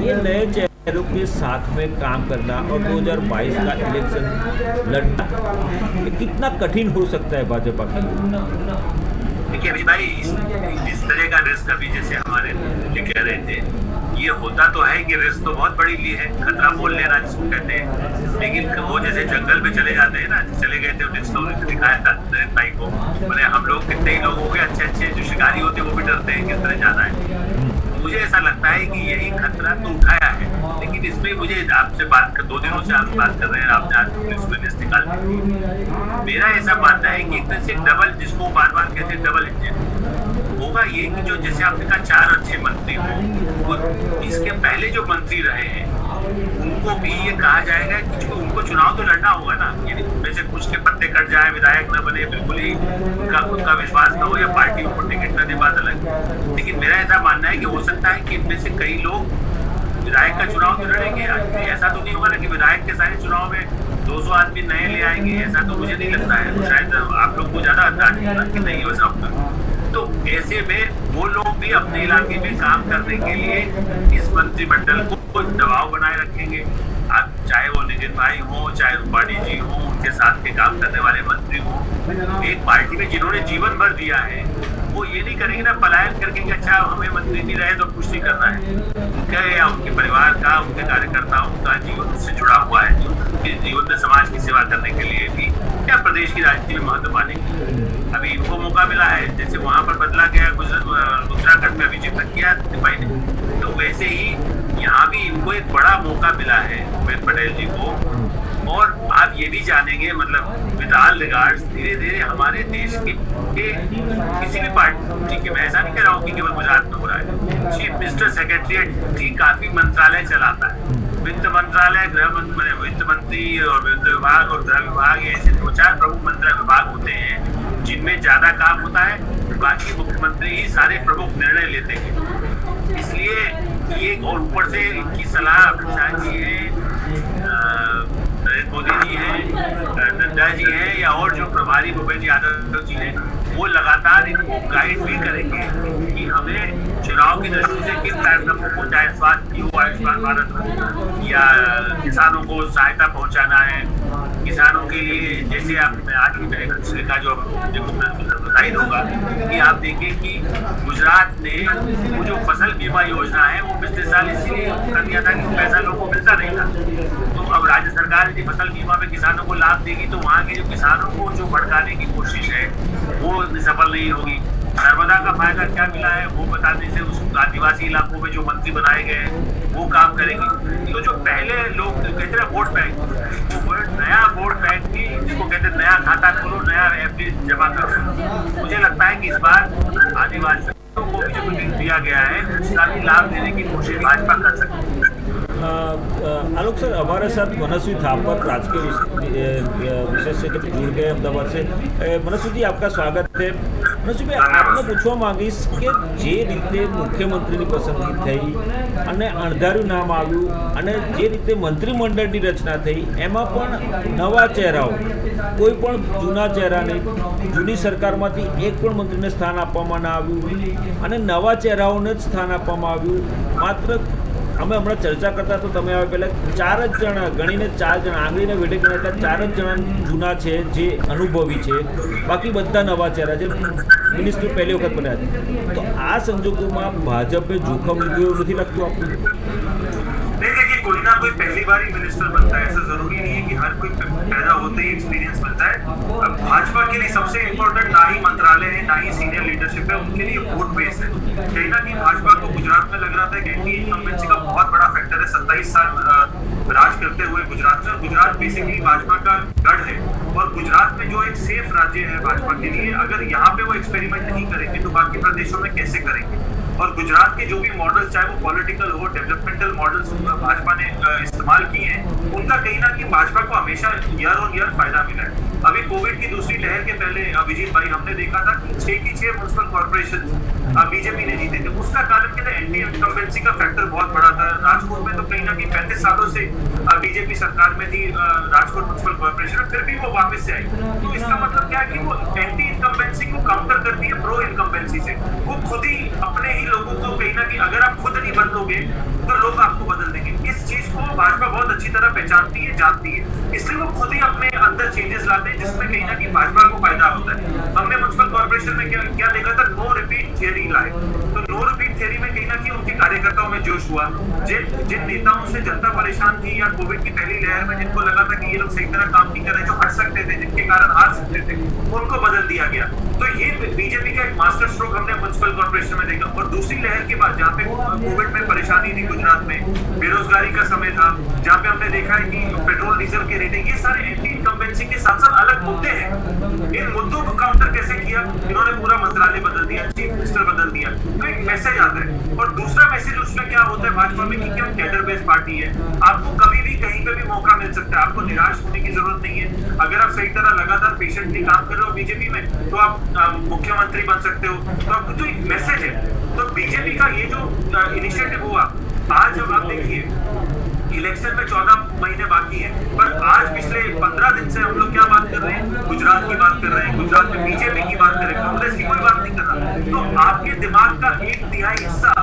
ये नए चेहरों के साथ में काम करना और 2022 का इलेक्शन लड़ना ये कितना कठिन हो सकता है भाजपा के लिए? देखिए अभी भाई, इस तरह का रिस्क अभी जैसे हमारे मुझे कह रहे थे, ये होता तो है कि रिस्क तो बहुत बड़ी ली है, खतरा मोल लेना जिसको कहते हैं, लेकिन वो जैसे जंगल में चले जाते हैं ना, चले गए थे डिस्कवरी से दिखाया था नरेंद्र भाई को, मैंने हम लोग कितने ही लोग हो गए अच्छे जो शिकारी होते हैं वो भी डरते हैं किस तरह जाना है। मुझे ऐसा लगता है कि यही खतरा तो उठाया है, लेकिन इसमें मुझे आपसे 2 दिनों से आप बात कर रहे हैं, आपने आज पुलिस को लिस्ट निकाल दी। मेरा ऐसा मानना है कि एक तरह से डबल, जिसको बार बार कहते हैं डबल इंजन होगा ये कि जो जैसे आपने कहा 4 अच्छे मंत्री हो, वो इसके पहले जो मंत्री रहे हैं उनको भी ये कहा जाएगा कि उनको चुनाव तो लड़ना होगा ना, यानी वैसे कुछ के पत्ते कट जाए, विधायक न बने, बिल्कुल ही उनका खुद का विश्वास न हो या पार्टी को टिकट न दे, बात अलग। लेकिन मेरा ऐसा मानना है कि हो सकता है कि इनमें से कई लोग विधायक का चुनाव तो लड़ेंगे। ऐसा तो नहीं होगा ना कि विधायक के सारे चुनाव में 200 आदमी नए ले आएंगे, ऐसा तो मुझे नहीं लगता है। शायद आप लोग को ज्यादा अंदाज होगा कि नहीं वैसा होगा। तो ऐसे में वो लोग भी अपने इलाके में काम करने के लिए इस मंत्रिमंडल को दबाव बनाए रखेंगे। आप चाहे वो नितिन भाई हो, चाहे रूपाणी जी हो, उनके साथ के काम करने वाले मंत्री हो, एक पार्टी में जिन्होंने जीवन भर दिया है वो ये नहीं करेंगे ना पलायन करके कि अच्छा हमें मंत्री नहीं रहे तो कुछ नहीं करना है। उनका या उनके परिवार का, उनके कार्यकर्ताओं का जीवन उससे जुड़ा हुआ है, इस जीवन में समाज की सेवा करने के लिए भी या प्रदेश की राजनीति में महत्व पाने के लिए अभी इनको मौका मिला है। जैसे वहां पर बदला गया उत्तराखंड में अभी जिक्र किया भाई ने, तो वैसे ही यहाँ भी इनको एक बड़ा मौका मिला है भूपेंद्र पटेल जी को। और आप ये भी जानेंगे, मतलब विद ऑल रिगार्ड्स, धीरे धीरे हमारे देश के किसी भी पार्टी के, मैं ऐसा नहीं कह रहा हूँ कि केवल गुजरात में हो रहा है, चीफ मिनिस्टर सेक्रेटरिएट की काफी मंत्रालय चलाता है, वित्त मंत्रालय, वित्त मंत्री और वित्त विभाग और गृह विभाग, ऐसे 2-4 प्रमुख मंत्रालय विभाग होते हैं जिनमें ज्यादा काम होता है, बाकी मुख्यमंत्री ही सारे प्रमुख निर्णय लेते हैं। इसलिए ये और ऊपर से इनकी सलाह अमित शाह जी है, नरेंद्र मोदी जी हैं, नड्डा जी हैं या और जो प्रभारी भूपेंद्र यादव जी हैं, वो लगातार इनको गाइड भी करेंगे कि हमें चुनाव की दृष्टि से किस कार्यक्रमों को, चाहे स्वास्थ्य की हो, आयुष्मान भारत हो, या किसानों को सहायता पहुंचाना है, किसानों के लिए जैसे आप आज की का जो बताई होगा कि आप देखें कि गुजरात ने वो जो फसल बीमा योजना है वो पिछले साल इसीलिए कर दिया था कि पैसा लोगों को मिलता नहीं था। तो अब राज्य सरकार यदि फसल बीमा में किसानों को लाभ देगी तो वहाँ के जो किसानों को जो भड़काने की कोशिश है वो सफल नहीं होगी। नर्मदा का फायदा क्या मिला है वो बताने से उस आदिवासी इलाकों में जो मंत्री बनाए गए हैं वो काम करेंगे। तो जो पहले लोग कहते हैं वोट बैंक, वो नया वोट बैंक भी जिसको कहते हैं नया खाता खोलो, नया एफडी जमा करो, मुझे लगता है कि इस बार आदिवासियों को जो दिया गया है उसका भी लाभ देने की कोशिश भाजपा कर सकती है। आलोक सर, हमारे साथ मनस्वी थापर राजकीय विशेष से जुड़ गए अमदावाद से। मनस्वी जी, आपका स्वागत है। मनस्वी भाई, आपने પૂછવા માંગીશ કે જે રીતે મુખ્યમંત્રીની પસંદગી થઈ અને અણધાર્યું નામ આવ્યું અને જે રીતે મંત્રીમંડળની રચના થઈ એમાં પણ નવા ચહેરાઓ, કોઈ પણ જૂના ચહેરા નહીં, જૂની સરકારમાંથી એક પણ મંત્રીને સ્થાન આપવામાં ના આવ્યું અને નવા ચહેરાઓને જ સ્થાન આપવામાં આવ્યું। માત્ર અમે હમણાં ચર્ચા કરતા તો તમે આવે પહેલાં 4 જ જણા ગણીને 4 જણા આંગળીને વેઢે ગણાતા 4 જ જણા જૂના છે જે અનુભવી છે, બાકી બધા નવા ચહેરા છે, મિનિસ્ટર પહેલી વખત બન્યા છે। તો આ સંજોગોમાં ભાજપે જોખમ લીધું એવું નથી લાગતું આપનું? नहीं, देखिए, कोई ना कोई पहली बार ही मिनिस्टर बनता है, ऐसा जरूरी नहीं है कि हर कोई पैदा होते ही एक्सपीरियंस बनता है। अब भाजपा के लिए सबसे इम्पोर्टेंट ना ही मंत्रालय है ना ही सीनियर लीडरशिप है, उनके लिए वोट बेस है। कहीं ना कहीं भाजपा को गुजरात में लग रहा था कि एंटी इनकम्बेंसी का बहुत बड़ा फैक्टर है। 27 साल राज करते हुए गुजरात में, गुजरात बेसिकली भाजपा का गढ़ है और गुजरात में जो एक सेफ राज्य है भाजपा के लिए, अगर यहाँ पे वो एक्सपेरिमेंट नहीं करेंगे तो बाकी प्रदेशों में कैसे करेंगे। और गुजरात के जो भी मॉडल्स, चाहे वो पॉलिटिकल हो, डेवलपमेंटल मॉडल्स भाजपा ने इस्तेमाल किए हैं, उनका कहीं ना कहीं भाजपा को हमेशा ईयर ऑन ईयर फायदा मिला है। अभी कोविड की दूसरी लहर के पहले अभिजीत भाई हमने देखा था कि 6 की 6 म्युनिसिपल कॉर्पोरेशन बीजेपी ने जीते थे। उसका कारण क्या था? एंटी इनकम्बेंसी का फैक्टर बहुत बड़ा था। राजकोट में तो कहीं ना कहीं 35 सालों से बीजेपी सरकार में थी राजकोट म्युनिसिपल कॉर्पोरेशन, फिर भी वो वापस से आई। तो इसका मतलब क्या है कि वो एंटी इनकम्बेंसी को काउंटर करती है प्रो इनकम्बेंसी से। वो खुद ही अपने ही लोगों को कहीं ना कहीं, अगर आप खुद नहीं बदलोगे तो लोग आपको बदल देंगे। इस चीज को भाजपा बहुत अच्छी तरह पहचानती है, जानती है, इसलिए वो खुद ही अपने अंदर चेंजेस लाते हैं जिसमें कहीं ना कहीं भाजपा को फायदा होता है। हमने म्युनिसिपल कॉर्पोरेशन में क्या देखा था? नो रिपीट थियरी लाए। तो नो रिपीट थियरी में कहीं ना कहीं उनके कार्यकर्ताओं में जोश हुआ। जिन नेताओं से जनता परेशान थी या कोविड की पहली लहर में जिनको लगा था कि ये लोग सही तरह काम नहीं कर रहे, जो हट सकते थे, जिनके कारण हार सकते थे, उनको बदल दिया गया। तो ये बीजेपी का एक मास्टर स्ट्रोक हमने म्युनिसिपल कॉर्पोरेशन में देखा। और दूसरी लहर के बाद जहाँ पे कोविड में परेशानी थी गुजरात में, बेरोजगारी का समय था, जहाँ पे हमने देखा है कि पेट्रोल डीजल के रेटिंग, ये सारे एंटी इनकम्बेंसी के साथ साथ अलग मुद्दे हैं। इन मुद्दों को काउंटर कैसे किया? इन्होंने पूरा मंत्रालय बदल दिया, चीफ मिनिस्टर बदल दिया। तो एक मैसेज आता है। और दूसरा मैसेज उसमें क्या होता है भाजपा में कि क्या कैडर बेस्ड पार्टी है, आपको कभी भी कहीं पे भी मौका मिल सकता है, आपको निराश होने की जरूरत नहीं है। अगर आप सही तरह लगातार पेशेंटली काम कर रहे हो बीजेपी में तो आप मुख्यमंत्री बन सकते हो। तो आपको तो एक मैसेज है। तो बीजेपी का ये जो इनिशिएटिव हुआ, आज जब आप देखिए इलेक्शन में 14 महीने बाकी हैं, पर आज पिछले 15 दिन से हम लोग क्या बात कर रहे हैं? गुजरात की बात कर रहे हैं, गुजरात में बीजेपी की बात कर रहे हैं, कांग्रेस की कोई बात नहीं कर रहा। तो आपके दिमाग का 1/3 हिस्सा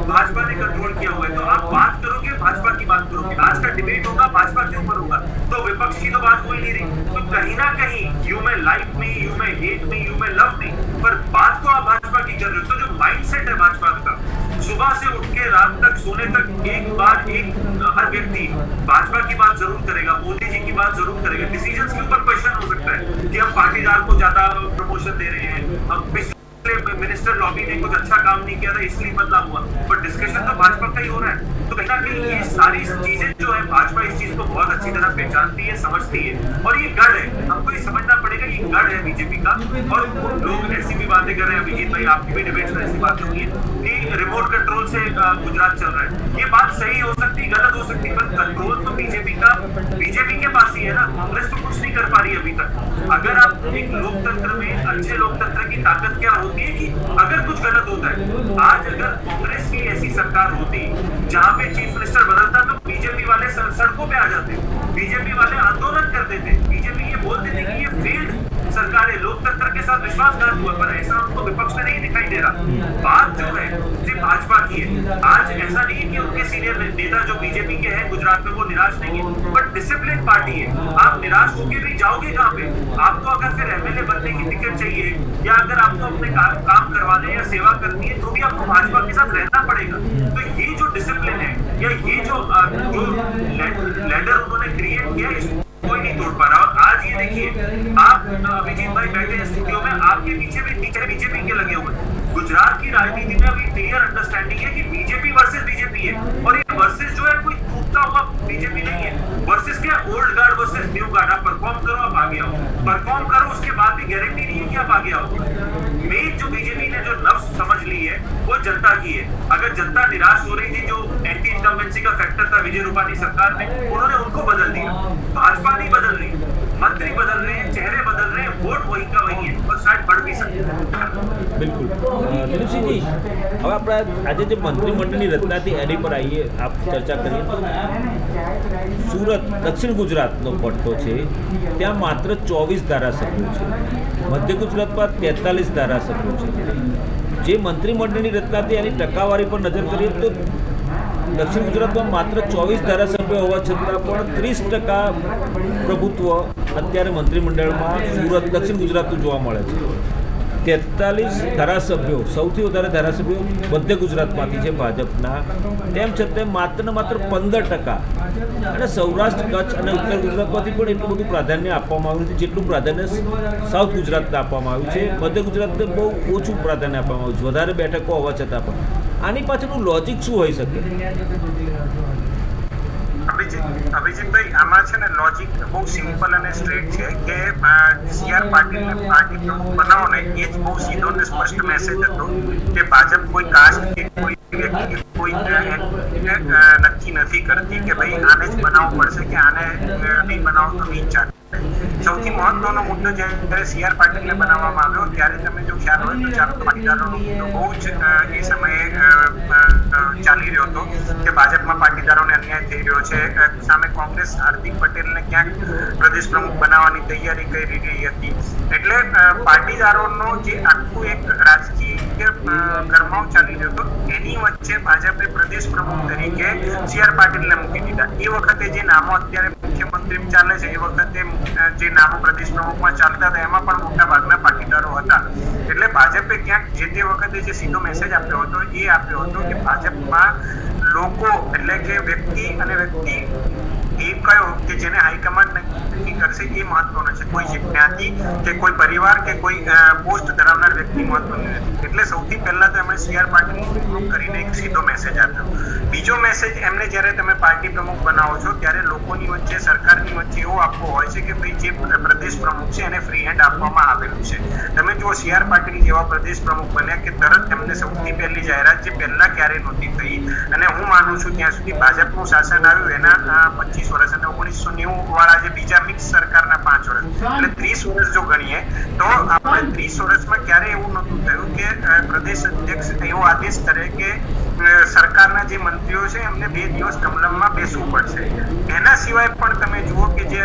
भाजपा ने कंट्रोल किया हुआ है। तो आप बात करोगे, भाजपा की बात करोगे, आज का डिबेट होगा भाजपा के ऊपर होगा, तो विपक्ष की तो बात हो ही नहीं रही। तो कहीं ना कहीं यू में लाइक मी, यू में हेट मी, यू में लव मी, पर बात तो आप भाजपा की कर रहे हो। तो जो माइंडसेट है भाजपा का, सुबह से उठ के रात तक सोने तक एक बार एक हर व्यक्ति भाजपा की बात जरूर करेगा, मोदी जी की बात जरूर करेगा। डिसीजंस के ऊपर क्वेश्चन हो सकता है कि हम पाटीदार को ज्यादा प्रमोशन दे रहे हैं, हम पिछले मिनिस्टर लॉबी ने कुछ अच्छा काम नहीं किया था इसलिए बदलाव हुआ, पर डिस्कशन तो भाजपा का ही हो रहा है। तो कहीं ना कहीं ये सारी चीजें जो है भाजपा इस चीज को बहुत अच्छी तरह पहचानती है, समझती है। और ये गढ़ है, हमको ये समझना पड़ेगा, ये गढ़ है बीजेपी का। और लोग ऐसी भी बातें कर रहे हैं, अभिजीत भाई आपकी भी डिबेट में ऐसी बात होगी कि रिमोट कंट्रोल से गुजरात चल रहा है। ये बात सही हो सकती है, गलत हो सकती है, पर कंट्रोल तो बीजेपी के पास ही है ना। कांग्रेस तो कुछ नहीं कर पा रही अभी तक। अगर आप एक लोकतंत्र में, अच्छे लोकतंत्र की ताकत क्या होती होती है कि अगर कुछ गलत होता है, आज अगर कांग्रेस की ऐसी सरकार होती जहां पे चीफ मिनिस्टर बदलता तो बीजेपी वाले सड़कों पे आ जाते, बीजेपी वाले आंदोलन कर देते, बीजेपी ये बोल देते कि ये फेल्ड सरकार है, लोकतंत्र के साथ विश्वासघात हुआ, पर ऐसा हमको विपक्ष में नहीं दिखाई दे रहा। बात जो है सिर्फ भाजपा की है। आज ऐसा नहीं है कि उनके सीनियर नेता जो बीजेपी के हैं गुजरात में वो निराश नहीं है, बट डिसिप्लिन पार्टी है। आप निराश होकर भी जाओगे कहाँ पे? आपको अगर फिर एमएलए बनने की टिकट चाहिए या अगर आपको अपने काम करवाने या सेवा करनी है तो भी आपको भाजपा के साथ रहना पड़ेगा। तो ये जो डिसिप्लिन है या ये जो लैडर उन्होंने क्रिएट किया है कोई नहीं तोड़ पा रहा। और आज ये देखिए आप अभिजीत भाई बैठे हैं स्टूडियो में, आपके पीछे भी टीचर बीजेपी के लगे हुए हैं। गुजरात की राजनीति में अभी क्लियर अंडरस्टैंडिंग है कि बीजेपी वर्सेस बीजेपी है और ये वर्सेस जो है कोई टूटता हुआ बीजेपी नहीं है। वर्सेस क्या, old guard versus new guard. आप परफॉर्म करो, आप आगे आओ, परफॉर्म करो, उसके बाद भी गारंटी नहीं है कि आप आगे आओ। मेन जो बीजेपी ने जो लफ्ज समझ ली है वो जनता की है। अगर जनता निराश हो रही थी, जो एंटी इनकम्बेंसी का फैक्टर था विजय रूपानी सरकार में, उन्होंने उनको बदल दिया। भाजपा नहीं बदल रही, मंत्री बदल रहे हैं, चेहरे बदल रहे हैं, वोट वही का वही है और शायद बढ़ भी सकते हैं। બિલકુલ દિલીપસિંહજી, હવે આપણે આજે જે મંત્રીમંડળની રચના હતી એની પર આવીએ, આપ ચર્ચા કરીએ તો સુરત દક્ષિણ ગુજરાતનો પટ્ટો છે, ત્યાં માત્ર 24 ધારાસભ્યો છે, મધ્ય ગુજરાતમાં 43 ધારાસભ્યો છે। જે મંત્રીમંડળની રચના હતી એની ટકાવારી પર નજર કરીએ તો દક્ષિણ ગુજરાતમાં માત્ર 24 ધારાસભ્યો હોવા છતાં પણ 30% પ્રભુત્વ અત્યારે મંત્રીમંડળમાં સુરત દક્ષિણ ગુજરાતનું જોવા મળે છે। 43 ધારાસભ્યો, સૌથી વધારે ધારાસભ્યો મધ્ય ગુજરાતમાંથી છે ભાજપના, તેમ છતાં માત્ર 15% અને સૌરાષ્ટ્ર, કચ્છ અને ઉત્તર ગુજરાતમાંથી પણ એટલું બધું પ્રાધાન્ય આપવામાં આવ્યું નથી જેટલું પ્રાધાન્ય સાઉથ ગુજરાતને આપવામાં આવ્યું છે। મધ્ય ગુજરાતને બહુ ઓછું પ્રાધાન્ય આપવામાં આવ્યું છે, વધારે બેઠકો હોવા છતાં પણ। આની પાછળનું લોજિક શું હોઈ શકે? અભિજીતભાઈ, આમાં છે ને લોજિક બહુ સિમ્પલ અને સ્ટ્રેટ છે કે સીઆર પાટીલને પાર્ટી પ્રમુખ બનાવો ને એ જ બહુ સીધો ને સ્પષ્ટ મેસેજ હતો કે ભાજપ કોઈ કાસ્ટ કે કોઈ વ્યક્તિ કોઈ નક્કી નથી કરતી કે ભાઈ આને જ બનાવવું પડશે કે આને નહીં બનાવો તો નહીં ચાલે। સૌથી મહત્વનો મુદ્દો જ્યારે સીઆર પાટીલને બનાવવામાં આવ્યો ત્યારે તમે જો ખ્યાલ હોય તો ચાલો પાટીદારોનો મુદ્દો બહુ જ એ સમયે ચાલી રહ્યો હતો કે ભાજપમાં પાટીદારોને અન્યાય થઈ રહ્યો છે। સામે કોંગ્રેસ હાર્દિક પટેલને ક્યાંક પ્રદેશ પ્રમુખ બનાવવાની તૈયારી કરી રહી હતી। એટલે પાટીદારોનો જે આખું એક રાજકીય ગરમાવ ચાલી રહ્યો હતો એની વચ્ચે ભાજપે પ્રદેશ પ્રમુખ તરીકે સીઆર પાટીલને મૂકી દીધા। એ વખતે જે નામો અત્યારે મુખ્યમંત્રી ચાલે છે એ વખતે જે નામો પ્રદેશ પ્રમુખમાં ચાલતા હતા એમાં પણ મોટા ભાગના પાટીદારો હતા। એટલે ભાજપે ક્યાંક જે તે વખતે જે સીધો મેસેજ આપ્યો હતો એ આપ્યો હતો કે ભાજપમાં લોકો એટલે કે વ્યક્તિ અને વ્યક્તિ એ કયો કે જેને હાઈકમાન્ડ નક્કી કરશે એ મહત્વનો છે, કોઈ જ્ઞાતિ કે કોઈ પરિવાર કે કોઈ પોસ્ટ ધરાવનાર વ્યક્તિ મહત્વનું નથી। એટલે સૌથી પહેલા તો એમણે સીઆર પાટીલનું પ્રમુખ કરીને એક સીધો મેસેજ આપ્યો। બીજો મેસેજ એમને જ્યારે તમે પાર્ટી પ્રમુખ બનાવો છો ત્યારે લોકોની વચ્ચે, સરકારની વચ્ચે એવો આપવો હોય છે કે ભાઈ જે પ્રદેશ પ્રમુખ છે એને ફ્રી હેન્ડ આપવામાં આવેલું છે। તમે જો સીઆર પાટીલ જેવા પ્રદેશ પ્રમુખ બન્યા કે તરત એમને સૌથી પહેલી જાહેરાત જે પહેલા ક્યારે નહોતી થઈ, અને હું માનું છું ત્યાં સુધી ભાજપનું શાસન આવ્યું એના 25 વર્ષ અને 1990 વાળા જે બીજા મિક્સ સરકારના 5 વર્ષ એટલે 30 વર્ષ જો ગણીએ તો આપણે 30 વર્ષમાં ક્યારે એવું નહોતું થયું કે પ્રદેશ અધ્યક્ષ એવો આદેશ કરે કે સરકારના જે મંત્રીઓ છે એમને 2 દિવસ કમલમમાં બેસવું પડશે। એના સિવાય પણ તમે જુઓ કે જે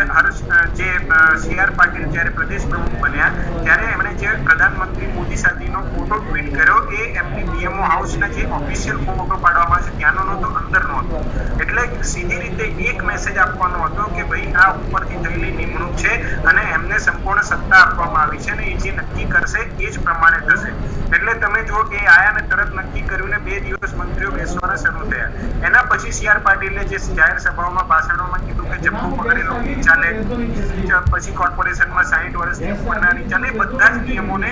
સીઆર પાટીલ જ્યારે પ્રદેશ પ્રમુખ બન્યા ત્યારે એમણે જે પ્રધાનમંત્રી મોદી સાથેનો ફોટો ટ્વીટ કર્યો એ એમની પીએમઓ હાઉસના જે ઓફિશિયલ ફોટો પાડવામાં છે ત્યાંનો નહોતો, અંદરનો હતો। એટલે સીધી રીતે એક મેસેજ આપવાનો હતો કે ભાઈ આ ઉપરથી થયેલી નિમણૂક છે અને એમને સંપૂર્ણ સત્તા આપવામાં આવી છે અને એ જે નક્કી કરશે એ જ પ્રમાણે થશે। એટલે તમે જુઓ કે આયા ને તરત નક્કી કર્યું ને 2 દિવસ મંત્રીઓ બેસવાના શરૂ થયા। એના પછી સીઆર પાટીલે જે જાહેર સભાઓમાં ભાષણોમાં કીધું કે જબ્બો પકડેલો નહીં ચાલે, પછી કોર્પોરેશનમાં 60 વર્ષથી ઉપરના નહીં ચાલે, બધા જ નિયમોને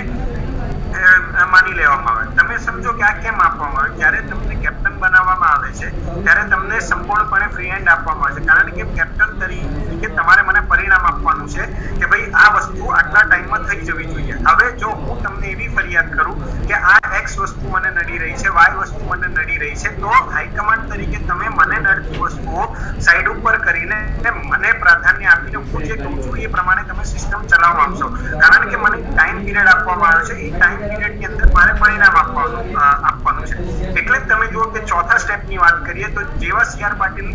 માની લેવામાં આવે। તમે સમજો કે આ કેમ આપવામાં આવે? જ્યારે તમને કેપ્ટન બનાવવામાં આવે છે ત્યારે તમને સંપૂર્ણપણે ફ્રી હેન્ડ આપવામાં આવે છે, કારણ કે કેપ્ટન તરીકે તમારે મને પરિણામ આપવાનું છે કે ભાઈ આ વસ્તુ આટલા ટાઈમમાં થઈ જવી જોઈએ। હવે જો હું તમને એવી ફરિયાદ કરું કે આ એક્સ વસ્તુ મને નડી રહી છે, વાય વસ્તુ મને નડી રહી છે, તો હાઈકમાન્ડ તરીકે તમે મને નડતી વસ્તુઓ સાઈડ ઉપર કરીને મને પ્રાધાન્ય આપીને હું જે કહું છું એ પ્રમાણે તમે સિસ્ટમ ચલાવવા માંગશો, કારણ કે મને ટાઈમ પીરિયડ આપવામાં આવ્યો છે, એ ટાઈમ પીરિયડની અંદર મારે પરિણામ આપવાનું છે. એટલે જ તમે જુઓ કે ચોથા સ્ટેપની વાત કરીએ તો જેવા CR પાટીલ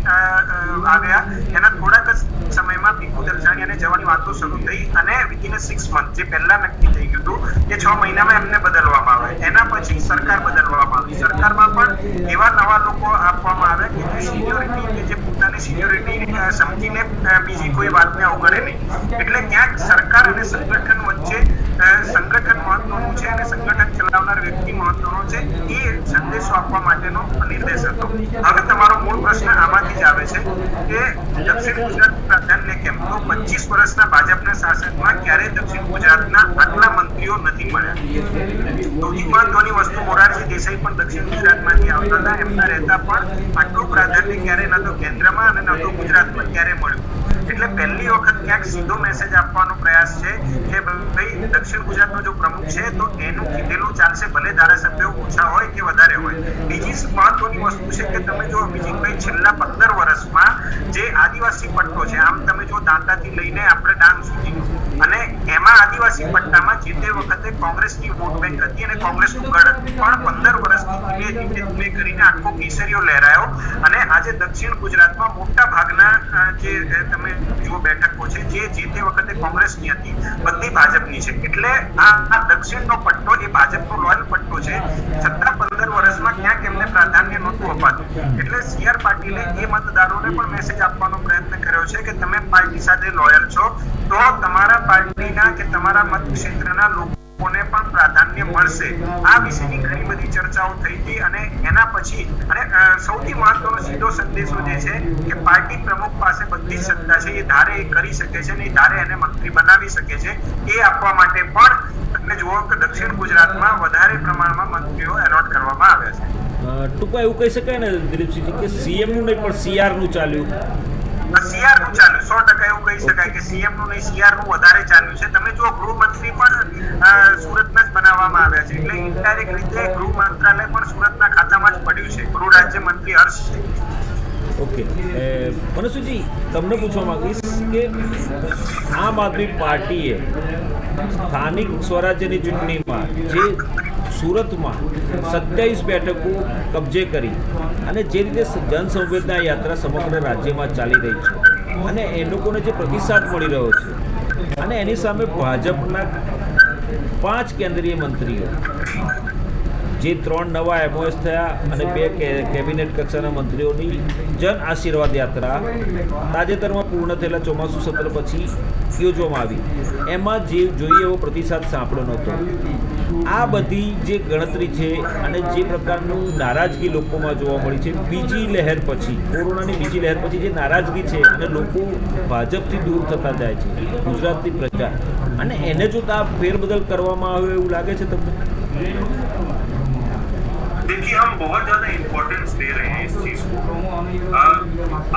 આવ્યા એના થોડાક જ સમયમાં ભીખુ દલસાણીયાને જવાની વાતો શરૂ થઈ અને વિધિન 6 મંથ જે પહેલા નક્કી થઈ ગયું હતું એ 6 મહિનામાં એમને બદલવામાં આવે. એના પછી સરકાર બદલવામાં આવી. સરકારમાં પણ એવા નવા લોકો આપવામાં આવ્યા કે જે સિનિયોરિટી કે જે પોતાની સિનિયોરિટી સમજીને બીજી કોઈ વાતને અવગણે નહીં. એટલે ક્યાંક સરકાર અને સંગઠન વચ્ચે સંગઠન મહત્વનું છે અને સંગઠન ચલાવનાર વ્યક્તિ મહત્વનો છે, એ સંદેશો આપવા માટેનો નિર્દેશ હતો. હવે તમારો મૂળ પ્રશ્ન આમાંથી જ આવે છે કે દક્ષિણ ગુજરાત પ્રાધાન્ય કેમ? તો 25 વર્ષના ભાજપના શાસનમાં ક્યારે દક્ષિણ ગુજરાતના આટલા મંત્રીઓ નથી મળ્યા. તો એ મહત્વની વસ્તુ મોરારજી દેસાઈ પણ દક્ષિણ ગુજરાતમાંથી આવતા હતા, એમના રહેતા પણ આટલું પ્રાધાન્ય ક્યારે ન તો કેન્દ્રમાં અને ન તો ગુજરાતમાં ક્યારે મળ્યું. એટલે પહેલી વખત ક્યાંક સીધો મેસેજ આપવાનો પ્રયાસ છે કે ભાઈ દક્ષિણ ગુજરાતનો જો પ્રમુખ છે તો એનું કીધેલું ચાલશે, ભલે ધારાસભ્યો ઓછા હોય કે વધારે હોય. બીજી મહત્વની વસ્તુ છે કે તમે જો અભિજીતભાઈ છેલ્લા 15 વર્ષમાં જે આદિવાસી પટ્ટો છે, આમ તમે જો દાંતાથી લઈને આપણે ડાંગ સુધીનું, અને એમાં આદિવાસી પટ્ટામાં જે તે વખતે કોંગ્રેસની વોટ બેંક હતી અને કોંગ્રેસનું ગઢ હતું, પણ 15 વર્ષથી ધીમે કરીને આખો કેસરીઓ લહેરાયો અને આજે દક્ષિણ ગુજરાતમાં મોટા ભાગના જે તમે જુઓ બેઠકો છે જે તે વખતે કોંગ્રેસની હતી બધી ભાજપની છે. એટલે આ દક્ષિણનો પટ્ટો એ ભાજપનો લોયલ પટ્ટો છે, છતાં 15 વર્ષમાં ક્યાંક એમને પ્રાધાન્ય નહોતું અપાતું. એટલે CR પાટીલે એ મતદારોને પણ મેસેજ આપવાનો પ્રયત્ન કર્યો છે કે તમે પાર્ટી સાથે લોયલ છો તો તમારા પાર્ટીના કે તમારા મત ક્ષેત્રના લોકોને પણ પ્રાધાન્ય મળશે. આ વિશેની ઘણી બધી ચર્ચાઓ થઈ હતી અને એના પછી અને સૌથી મહત્વનો સીધો સંદેશો જે છે કે પાર્ટી પ્રમુખ પાસે બધી સત્તા છે, એ ધારે એ કરી શકે છે ને ધારે એને મંત્રી બનાવી શકે છે, એ આપવા માટે પણ તમે જુઓ કે દક્ષિણ ગુજરાતમાં વધારે પ્રમાણમાં મંત્રીઓ એલોટ કરવામાં આવ્યા છે. ટૂંકમાં એવું કહી શકાય ને દિલીપસિંહજી કે CM નું નહીં પણ CR નું ચાલ્યું. CR નું ચાલ્યું, 100% એવું કહી શકાય કે CM નું નહીં CR નું વધારે ચાલ્યું છે. તમે જો ગૃહમંત્રી પણ સુરતના જ બનાવવામાં આવ્યા છે, એટલે ઇનડાયરેક્ટ રીતે ગૃહ મંત્રાલય પણ સુરતના ખાતામાં જ પડ્યું છે. ગૃહ રાજ્ય મંત્રી હર્ષ છે. ઓકે, મનસુજી તમને પૂછવા માંગીશ કે આમ આદમી પાર્ટીએ સ્થાનિક સ્વરાજ્યની ચૂંટણીમાં જે સુરતમાં 27 બેઠકો કબજે કરી અને જે રીતે જનસંવેદના યાત્રા સમગ્ર રાજ્યમાં ચાલી રહી છે અને એ લોકોને જે પ્રતિસાદ મળી રહ્યો છે અને એની સામે ભાજપના 5 કેન્દ્રીય મંત્રીઓ, જે 3 નવા MOS થયા અને 2 કેબિનેટ કક્ષાના મંત્રીઓની જન આશીર્વાદ યાત્રા તાજેતરમાં પૂર્ણ થયેલા ચોમાસું સત્ર પછી યોજવામાં આવી, એમાં જે જોઈએ એવો પ્રતિસાદ સાંપડ્યો નહોતો. આ બધી જે ગણતરી છે અને જે પ્રકારનું નારાજગી લોકોમાં જોવા મળી છે બીજી લહેર પછી, કોરોનાની બીજી લહેર પછી જે નારાજગી છે અને લોકો ભાજપથી દૂર થતા જાય છે ગુજરાતની પ્રજા, અને એને જો આ ફેરબદલ કરવામાં આવે એવું લાગે છે તમને? देखिए हम बहुत ज्यादा इम्पोर्टेंस दे रहे हैं इस चीज को.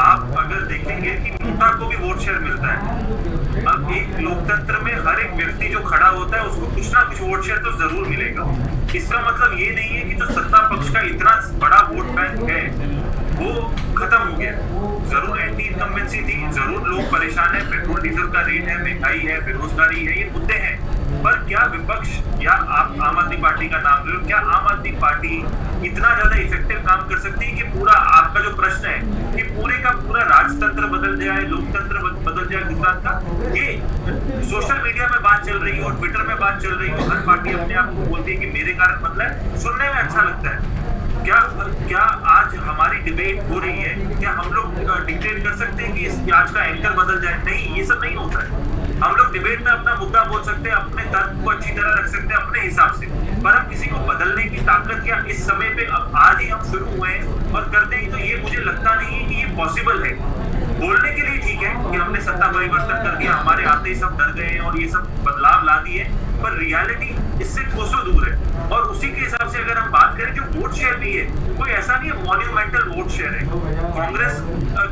आप अगर देखेंगे कि नोटा को भी वोट शेयर मिलता है. अब एक लोकतंत्र में हर एक व्यक्ति जो खड़ा होता है उसको कुछ ना कुछ वोट शेयर तो जरूर मिलेगा. इसका मतलब ये नहीं है कि जो सत्ता पक्ष का इतना बड़ा वोट बैंक है वो खत्म हो गया. जरूर एंटी इनकम्बेंसी थी, जरूर लोग परेशान है, पेट्रोल डीजल का रेट है, महंगाई है, बेरोजगारी है, ये मुद्दे हैं. पर क्या विपक्ष या आप आम आदमी पार्टी का नाम लो, क्या आम आदमी पार्टी इतना ज्यादा इफेक्टिव काम कर सकती है कि पूरा आपका जो प्रश्न है कि पूरे का पूरा राजतंत्र बदल जाए, लोकतंत्र बदल जाए गुजरात का? ये सोशल मीडिया में बात चल रही है और ट्विटर में बात चल रही है, हर पार्टी अपने आप को बोलती है कि मेरे कारण बदला है, सुनने में अच्छा लगता है. क्या आज हमारी डिबेट हो रही है, क्या हम लोग डिक्टेट कर सकते हैं कि आज का एंकर बदल जाए? नहीं, ये सब नहीं होता है. हम लोग डिबेट में अपना मुद्दा बोल सकते हैं, अपने तर्क को अच्छी तरह रख सकते हैं अपने हिसाब से, पर हम किसी को बदलने की ताकत या इस समय पे अब आज ही हम शुरू हुए हैं और करते हैं, तो ये मुझे लगता नहीं है कि ये पॉसिबल है. बोलने के लिए ठीक है कि हमने सत्ता परिवर्तन कर दिया, हमारे आते ही सब डर गए और ये सब बदलाव ला दिए, पर रियलिटी इससे कोसों दूर है. और उसी के हिसाब से अगर हम बात करें जो वोट शेयर भी है, कोई ऐसा नहीं है मॉन्यूमेंटल वोट शेयर है. कांग्रेस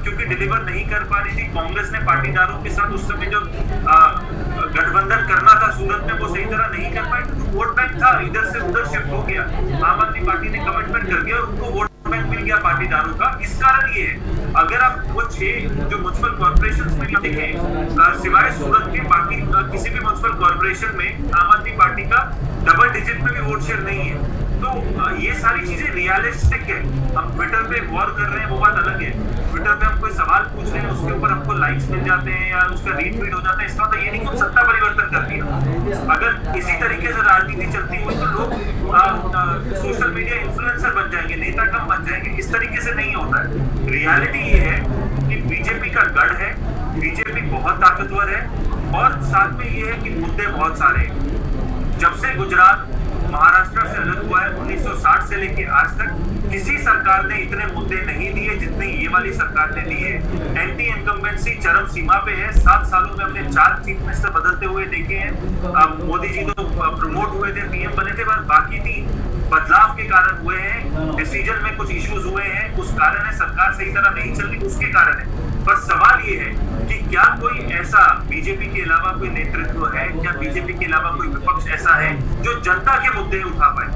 क्योंकि डिलीवर नहीं कर पा रही थी, कांग्रेस ने पाटीदारों के साथ उस समय जो गठबंधन करना था सूरत में वो सही तरह नहीं कर पाई, तो वोट बैंक था इधर से उधर शिफ्ट हो गया. आम आदमी पार्टी ने कमिटमेंट कर दिया और उनको वोट अलॉटमेंट मिल गया पाटीदारों का। इस कारण ये है, अगर आप वो 6 जो म्युनिसिपल कॉर्पोरेशन में भी देखें, सिवाय सूरत के बाकी किसी भी म्युनिसिपल कॉर्पोरेशन में आम आदमी पार्टी का डबल डिजिट में भी वोट शेयर नहीं है। तो ये सारी चीजें रियलिस्टिक है। हम ट्विटर पे वॉर कर रहे हैं, वो बात अलग है। ट्विटर पे हम कोई सवाल पूछ रहे हैं, उसके ऊपर हमको लाइक्स मिल जाते हैं या उसका रीट्वीट हो जाता है, इसका मतलब ये नहीं कि हम सत्ता परिवर्तन कर दिया। अगर इसी तरीके से राजनीति चलती हुई तो लोग सोशल मीडिया इन्फ्लुएंसर बन जाएंगे, नेता कम बन जाएंगे। इस तरीके से नहीं होता है। रियलिटी ये है कि बीजेपी का गढ़ है, बीजेपी बहुत ताकतवर है और साथ में ये है कि मुद्दे बहुत सारे हैं। जब से गुजरात महाराष्ट्र से अलग हुआ है 1960 से लेके आज तक किसी सरकार ने इतने मुद्दे नहीं दिए जितने ये वाली सरकार ने दिए। एंटी इनकम्बेंसी चरम सीमा पे है। 7 सालों में हमने 4 चीफ मिनिस्टर बदलते हुए देखे हैं। मोदी जी तो प्रमोट हुए थे, पीएम बने थे, पर बाकी 3 बदलाव के कारण हुए हैं। डिसीजन में कुछ इश्यूज हुए हैं, उस कारण है सरकार सही तरह नहीं चल रही, उसके कारण है। पर सवाल ये है कि क्या कोई ऐसा बीजेपी के अलावा कोई नेतृत्व है, क्या बीजेपी के अलावा कोई विपक्ष ऐसा है जो जनता के मुद्दे उठा पाए?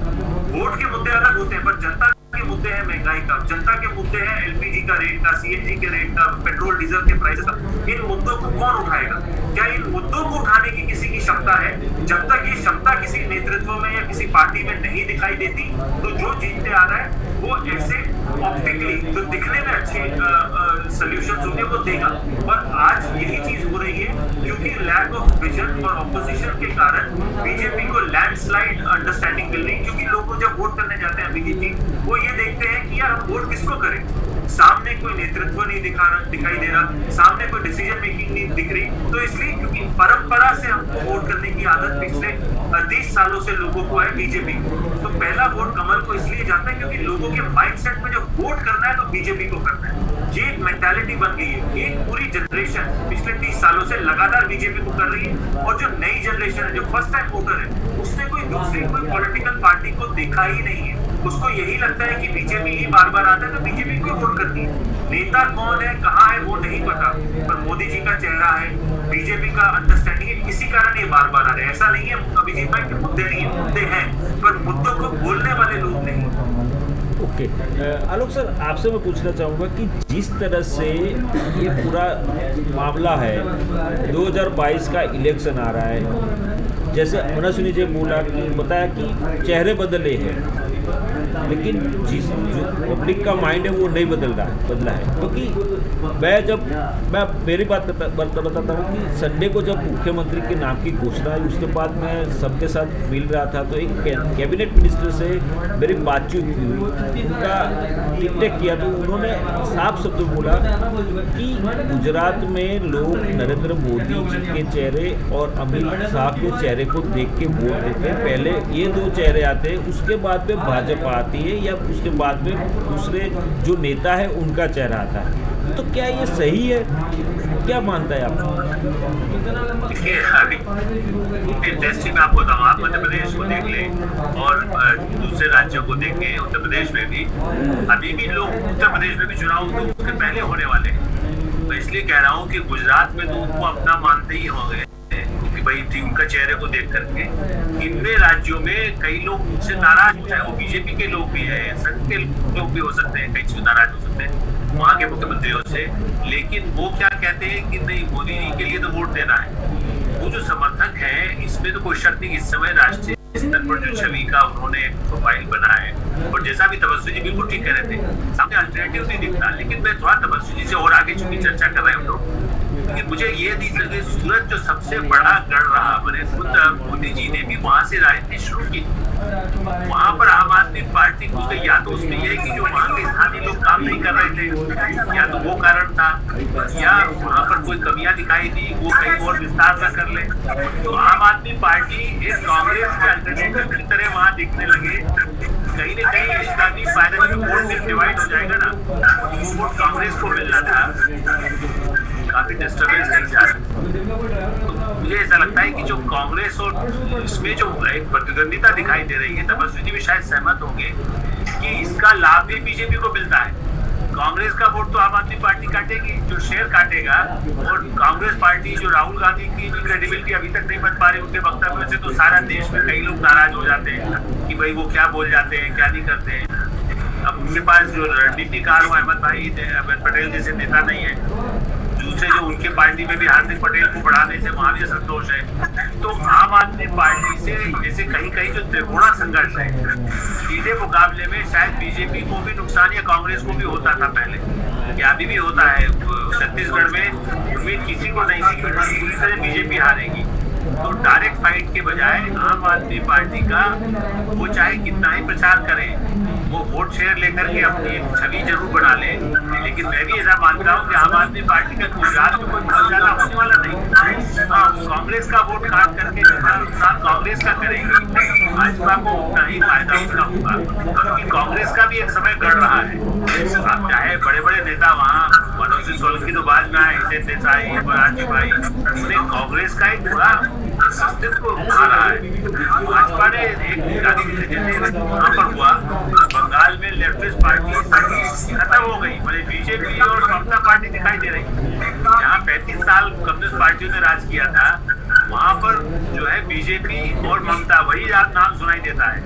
वोट के मुद्दे अलग होते हैं, पर जनता के मुद्दे हैं महंगाई का, जनता के मुद्दे हैं एलपीजी का रेट का, सीएनजी के रेट का, पेट्रोल डीजल के प्राइस का। इन मुद्दों को कौन उठाएगा? क्या इन मुद्दों को उठाने की किसी की क्षमता है? जब तक ये क्षमता किसी नेतृत्व में या किसी पार्टी में नहीं दिखाई देती, तो जो जीतते आ रहा है वो ऐसे ऑप्टिकली जो दिखने में अच्छे सोल्यूशंस होंगे वो देगा। और आज यही चीज हो रही है, क्योंकि लैक ऑफ विजन और ऑपोजिशन के कारण बीजेपी को लैंडस्लाइड अंडरस्टैंडिंग मिल रही। क्योंकि लोग जब वोट करने जाते हैं बीजेपी, वो ये देखते हैं कि यार हम वोट किसको करें, सामने कोई नेतृत्व नहीं दिखाई दे रहा, सामने कोई डिसीजन मेकिंग नहीं दिख रही। तो इसलिए क्योंकि परंपरा से हमको वोट करने की आदत पिछले 30 सालों से लोगों को है बीजेपी को, तो पहला वोट कमल को इसलिए जाता है क्योंकि लोगों के माइंडसेट में जब वोट करना है तो बीजेपी को करना है। ये एक मेंटालिटी बन गई है। एक पूरी जनरेशन पिछले 30 सालों से लगातार बीजेपी को कर रही है, और जो नई जनरेशन है, जो फर्स्ट टाइम वोटर है, उसने कोई दूसरी कोई पॉलिटिकल पार्टी को देखा ही नहीं है। उसको यही लगता है कि बीजेपी ही बार बार आता है तो बीजेपी को वोट करती है। नेता कौन है, कहाँ है, वो नहीं पता, पर मोदी जी का चेहरा है, बीजेपी का अंडरस्टैंडिंग है, इसी कारण ये बार बार आ रहे हैं। ऐसा नहीं है अभिजीत भाई कि मुद्दे नहीं है, मुद्दे हैं, पर मुद्दों को बोलने वाले लोग नहीं। ओके आलोक सर, आपसे मैं पूछना चाहूँगा कि जिस तरह से ये पूरा मामला है, 2022 का इलेक्शन आ रहा है, जैसे मनस्विनी जी बताया कि चेहरे बदले हैं, लेकिन जो पब्लिक का माइंड है वो नहीं बदला है। क्योंकि मैं मेरी बात बताता हूँ कि संडे को जब मुख्यमंत्री के नाम की घोषणा हुई, उसके बाद मैं सबके साथ मिल रहा था, तो एक कैबिनेट मिनिस्टर से मेरी बातचीत हुई, उनका टिकटेक किया, तो उन्होंने साफ शब्द बोला कि गुजरात में लोग नरेंद्र मोदी जी के चेहरे और अमित शाह के चेहरे को देख के वोट देते हैं। पहले ये 2 चेहरे आते हैं, उसके बाद में भाजपा आती है, या उसके बाद में दूसरे जो नेता है उनका चेहरा आता है। तो क्या ये सही है? क्या मानता है आप? देखिए, अभी इंडस्ट्री में आपको बताऊँ, आप मध्य प्रदेश को देख लें और दूसरे राज्यों को देखें, उत्तर प्रदेश में भी अभी भी लोग, उत्तर प्रदेश में भी चुनाव तो उसके पहले होने वाले हैं। तो इसलिए कह रहा हूँ कि गुजरात में तो उनको अपना मानते ही हो गए कि भाई उनका चेहरे को देख करके। इनमें राज्यों में कई लोग उनसे नाराज हो, चाहे वो बीजेपी के लोग भी हैं, संघ के लोग भी हो सकते हैं, कई चीज नाराज हो सकते हैं वहाँ के मुख्यमंत्रियों से, लेकिन वो क्या कहते हैं कि नहीं, मोदी जी के लिए तो वोट देना है। वो जो समर्थक है, इसमें तो कोई शक नहीं, इस समय राष्ट्रीय स्तर पर जो छवि का उन्होंने प्रोफाइल बना है, और जैसा भी तबस्सुम जी बिल्कुल ठीक कह रहे थे, सामने अल्टरनेटिव नहीं दिखता। लेकिन मैं थोड़ा तबस्सुम जी से और आगे चुकी चर्चा कर रहे हैं हम लोग, कि मुझे ये नहीं लगे, सूरत जो सबसे बड़ा गढ़ रहा, मैंने खुद मोदी जी ने भी वहां से राजनीति शुरू की। वहां पर आम आदमी पार्टी को या तो उसमें यह है कि जो वहां के स्थानीय लोग काम नहीं कर रहे थे, या तो वो कारण था, या वहां पर कोई कमियां दिखाई दी, वो कहीं और विस्तार न कर ले। तो आम आदमी पार्टी एक कांग्रेस के अल्टरनेटिव की तरह वहां दिखने लगे। कहीं न कहीं इसका भी फायदा, वोट फिर डिवाइड हो जाएगा ना, वो वोट कांग्रेस को मिलना था, काफी डिस्टर्बेंस नहीं जा रहा। तो मुझे ऐसा लगता है कि जो कांग्रेस और इसमें जो एक प्रतिद्वंदिता दिखाई दे रही है, तपस्वी जी भी शायद सहमत होंगे कि इसका लाभ भी बीजेपी को मिलता है। कांग्रेस का वोट तो आम आदमी पार्टी काटेगी, जो शेयर काटेगा, और कांग्रेस पार्टी जो राहुल गांधी की क्रेडिबिलिटी अभी तक नहीं बन पा रही उनके वक्तव्य से, तो सारा देश में कई लोग नाराज हो जाते हैं कि भाई वो क्या बोल जाते हैं, क्या नहीं करते हैं। अब उनके पास जो रणनीतिकार हो अहमद पटेल जैसे नेता नहीं है। दूसरे जो उनके पार्टी में भी हार्दिक पटेल को बढ़ाने से वहां भी असंतोष है। तो आम आदमी पार्टी से जैसे कहीं कहीं जो त्रिकोणा संघर्ष है, सीधे मुकाबले में शायद बीजेपी को भी नुकसान या कांग्रेस को भी होता था पहले, या अभी भी होता है। छत्तीसगढ़ में उम्मीद किसी को नहीं थी कि पूरी तरह बीजेपी हारेगी। तो डायरेक्ट फाइट के बजाय आम आदमी पार्टी का वो चाहे कितना ही प्रचार करे, वो वोट शेयर लेकर के अपनी छवि जरूर बना ले, लेकिन मैं भी ऐसा मानता हूँ कि आम आदमी पार्टी का गुजरात में कोई बहुत ज्यादा होने वाला नहीं। हाँ, कांग्रेस का वोट काट करके जितना नुकसान कांग्रेस का करेगी, भाजपा को उतना ही फायदा उसका होगा, क्योंकि कांग्रेस का भी एक समय गढ़ रहा है। अब चाहे बड़े बड़े नेता वहाँ मनोज सिंह सोलंकी तो बाद में आए, हितेश देसाई, मोरारजी भाई, उन्हें कांग्रेस का एक पूरा अस्तित्व उठा रहा है। भाजपा ने एक जैसे वहाँ पर हुआ, बंगाल में लेफ्टिस्ट पार्टी खत्म हो गई, मतलब बीजेपी और ममता पार्टी दिखाई दे रही। जहाँ 35 साल कम्युनिस्ट पार्टियों ने राज किया था, वहाँ पर जो है बीजेपी और ममता, वही नाम सुनाई देता है।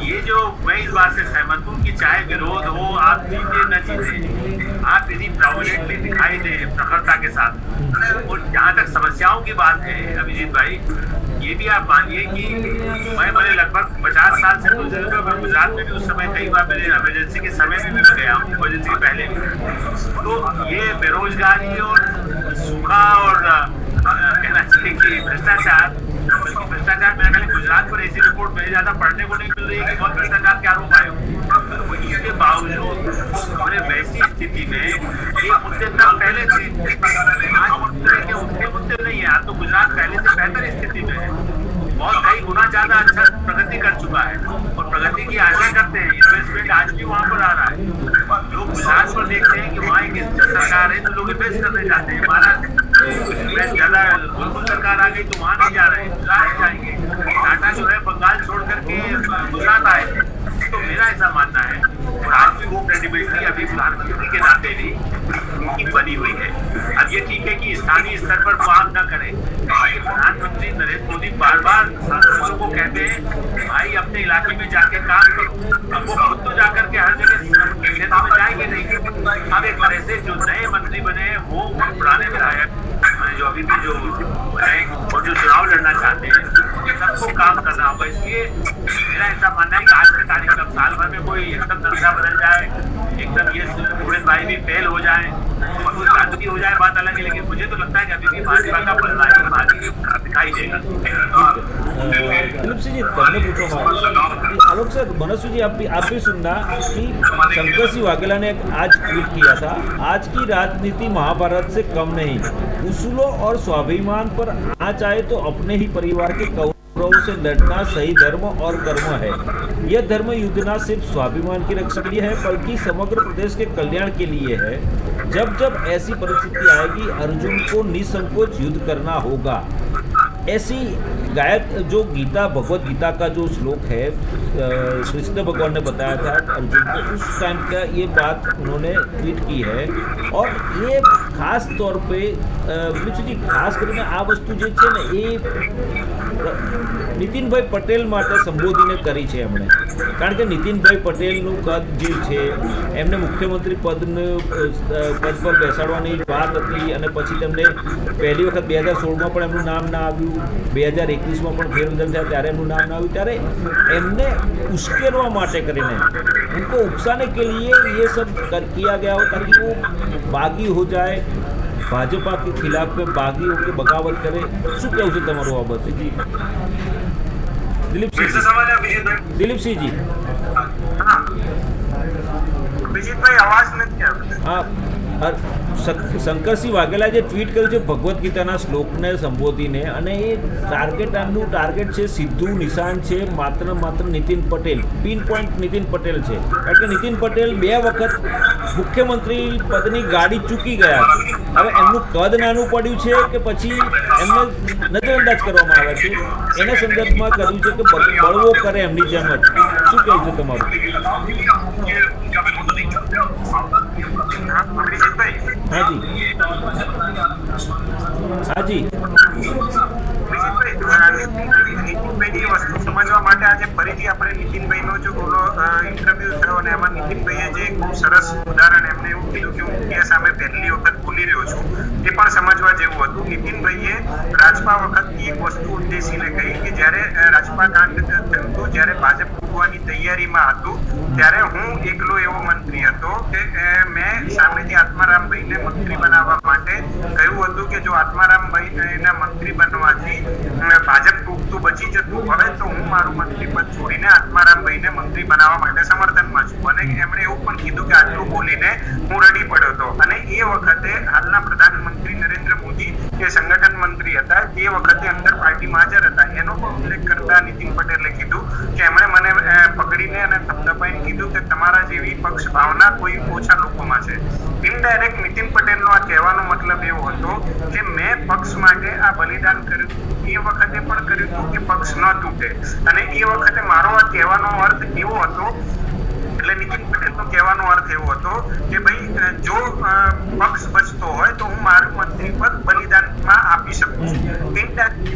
ये जो मैं इस बात से सहमत हूँ कि चाहे विरोध हो, आप जीते न जीते, आप यदि प्रोमिनेंटली दिखाई दे प्रखरता के साथ। और जहाँ तक समस्याओं की बात है अभिजीत भाई, ये भी आप मानिए कि मैंने लगभग 50 साल से तो गुजरात में भी उस समय कई बार मेरे इमरजेंसी के समय में भी गया हूँ, इमरजेंसी के पहले भी। तो ये बेरोजगारी और सूखा और कहना चाहिए कि भ्रष्टाचार मेरे ख्याल गुजरात पर ऐसी रिपोर्ट मेरे ज्यादा पढ़ने को नहीं मिल रही है कि बहुत भ्रष्टाचार के आरोप आए हो। इसके बावजूद हमारे वैसी स्थिति में ये मुद्दे तब पहले थे, आज उतने मुद्दे नहीं है। आज तो गुजरात पहले से बेहतर स्थिति में है, बहुत कई गुना ज्यादा अच्छा प्रगति कर चुका है और प्रगति की आशा करते हैं। इन्वेस्टमेंट आज भी वहाँ पर आ रहा है। लोग गुजरात पर देखते हैं कि वहाँ एक सरकार है तो लोग इन्वेस्ट करने जाते हैं। हमारा ज्यादा बिल्कुल सरकार आ गई तो वहाँ नहीं जा रहे हैं, गुजरात जाएंगे। टाटा जो है बंगाल छोड़ करके गुजरात आए। तो मेरा ऐसा मानना है, और आज भी वो क्रेडिबिलिटी अभी प्रधानमंत्री के नाते भी उनकी बनी हुई है। अब ये ठीक है कि स्थानीय स्तर पर काम न करें, प्रधानमंत्री नरेंद्र मोदी बार बार सांसदों को कहते हैं भाई अपने इलाके में जाके काम करो। अब वो खुद तो जाकर के हर जगह क्षेत्र में जाएंगे नहीं। अब एक तरह से जो नए मंत्री बने हैं वो पुराने विधायक जो अभी भी जो बने और जो चुनाव लड़ना चाहते हैं, सबको काम करना होगा। इसलिए मेरा ऐसा मानना है कि आज की तारीख में साल भर में कोई एकदम नक्शा बदल जाए, एकदम ये पूरे भाई भी फेल हो जाए और कुछ क्रांति हो जाए, बात अलग है। लेकिन मुझे तो लगता है कि अभी भी भाजपा का बदलाव दिखाई देगा। दिलीप सिंह जी, તમને પૂછવામાં आलोक सर, मनोज जी आप भी सुनना कि शंकर सिंह वाघेला ने आज ट्वीट किया था, आज की राजनीति महाभारत से कम नहीं, उसूलों और स्वाभिमान पर आँच आए तो अपने ही परिवार के कौरवों से लड़ना सही धर्म और कर्म है। यह धर्म युद्ध न सिर्फ स्वाभिमान की रक्षा के लिए है बल्कि समग्र प्रदेश के कल्याण के लिए है। जब जब ऐसी परिस्थिति आएगी अर्जुन को निसंकोच युद्ध करना होगा। ऐसी गायक जो गीता भगवत गीता का जो श्लोक है कृष्ण भगवान ने बताया था अर्जुन को, उस टाइम का ये बात उन्होंने ट्वीट की है। और ये खास तौर पे जी खास કરીને આ વસ્તુ જે છે ને એ નીતિનભાઈ પટેલ માટે સંબોધીને કરી છે એમણે, કારણ કે નીતિનભાઈ પટેલનું કદ જે છે એમને મુખ્યમંત્રી પદ પર બેસાડવાની વાત હતી અને પછી તેમને પહેલી વખત 2016માં પણ એમનું નામ ના આવ્યું, 2021માં પણ ફેરબદલ થયા ત્યારે એમનું નામ ના આવ્યું, ત્યારે એમને ઉશ્કેરવા માટે કરીને उनको उकसाने के लिए ये सब किया गया हो ताकि वो बागी हो जाए, भाजपा के खिलाफ में बागी होकर बगावत करे। શું કહેવું છે તમારું આ બાબતે? જી દિલીપ સિંહ જી અભિજીતભાઈ અવાજ નથી આવતો। હા, શંકરસિંહ વાઘેલા જે ટ્વીટ કર્યું છે ભગવદ્ ગીતાના શ્લોકને સંબોધીને, અને એ ટાર્ગેટ છે, સીધું નિશાન છે માત્ર નીતિન પટેલ, પિન પોઈન્ટ નીતિન પટેલ છે, કારણ કે નીતિન પટેલ 2 વખત મુખ્યમંત્રી પદની ગાડી ચૂકી ગયા છે। હવે એમનું કદ નાનું પડ્યું છે કે પછી એમને નજરઅંદાજ કરવામાં આવે છે, એના સંદર્ભમાં કર્યું છે કે બળવો કરે એમની જેમ જ। શું કહેવું છે તમારું? हाँ जी, हाँ जी, વસ્તુ સમજવા માટે આજે ફરીથી ફરીથી આપણે નીતિનભાઈનો જો ઓલો ઇન્ટરવ્યુ થયો અને એમાં નીતિનભાઈએ જે એક બહુ સરસ ઉદાહરણ એમને એવું કીધું કે હું મીડિયા સામે પહેલી વખત બોલી રહ્યો છું, એ પણ સમજવા જેવું હતું. નીતિનભાઈએ રાજપા વખતની એક વસ્તુ ઉદ્દેશીને કહી કે જ્યારે રાજપા કાંડ થયું હતું, જ્યારે ભાજપ તૂટવાની તૈયારીમાં હતું, ત્યારે હું એકલો એવો મંત્રી હતો કે મેં સામેથી આત્મારામભાઈને મંત્રી બનાવવા માટે કહ્યું હતું કે જો આત્મારામભાઈના મંત્રી બનવાથી ભાજપ તૂટતું બચી જતું હોય તો હું મારું મંત્રી પદ છોડીને આત્મારામભાઈને મંત્રી બનાવવા માટે સમર્થનમાં છું. અને એમણે એવું પણ કીધું કે આટલું બોલીને હું રડી પડ્યો હતો. અને એ વખતે હાલના પ્રધાનમંત્રી નરેન્દ્ર મોદી જે સંગઠન મંત્રી હતા તે વખતે અંદર પાર્ટીમાં હાજર હતા. એનો પણ ઉલ્લેખ કરતા નીતિન પટેલે કીધું કે એમણે મને પકડીને અને થપથપાઈને કીધું કે તમારા જેવી પક્ષ ભાવના કોઈ ઓછા લોકોમાં છે. ઇનડાયરેક્ટ નીતિન પટેલનો આ કહેવાનો મતલબ એવો હતો કે મેં પક્ષ માટે આ બલિદાન કર્યું, એ વખતે પણ કર્યું હતું કે પક્ષ ન તૂટે. અને એ વખતે મારો આ કહેવાનો અર્થ એવો હતો, એટલે નીતિન પટેલનો કહેવાનો અર્થ એવો હતો કે ભાઈ જો પક્ષ બચતો હોય તો હું મારું મંત્રી પદ બલિદાનમાં આપી શકું છું.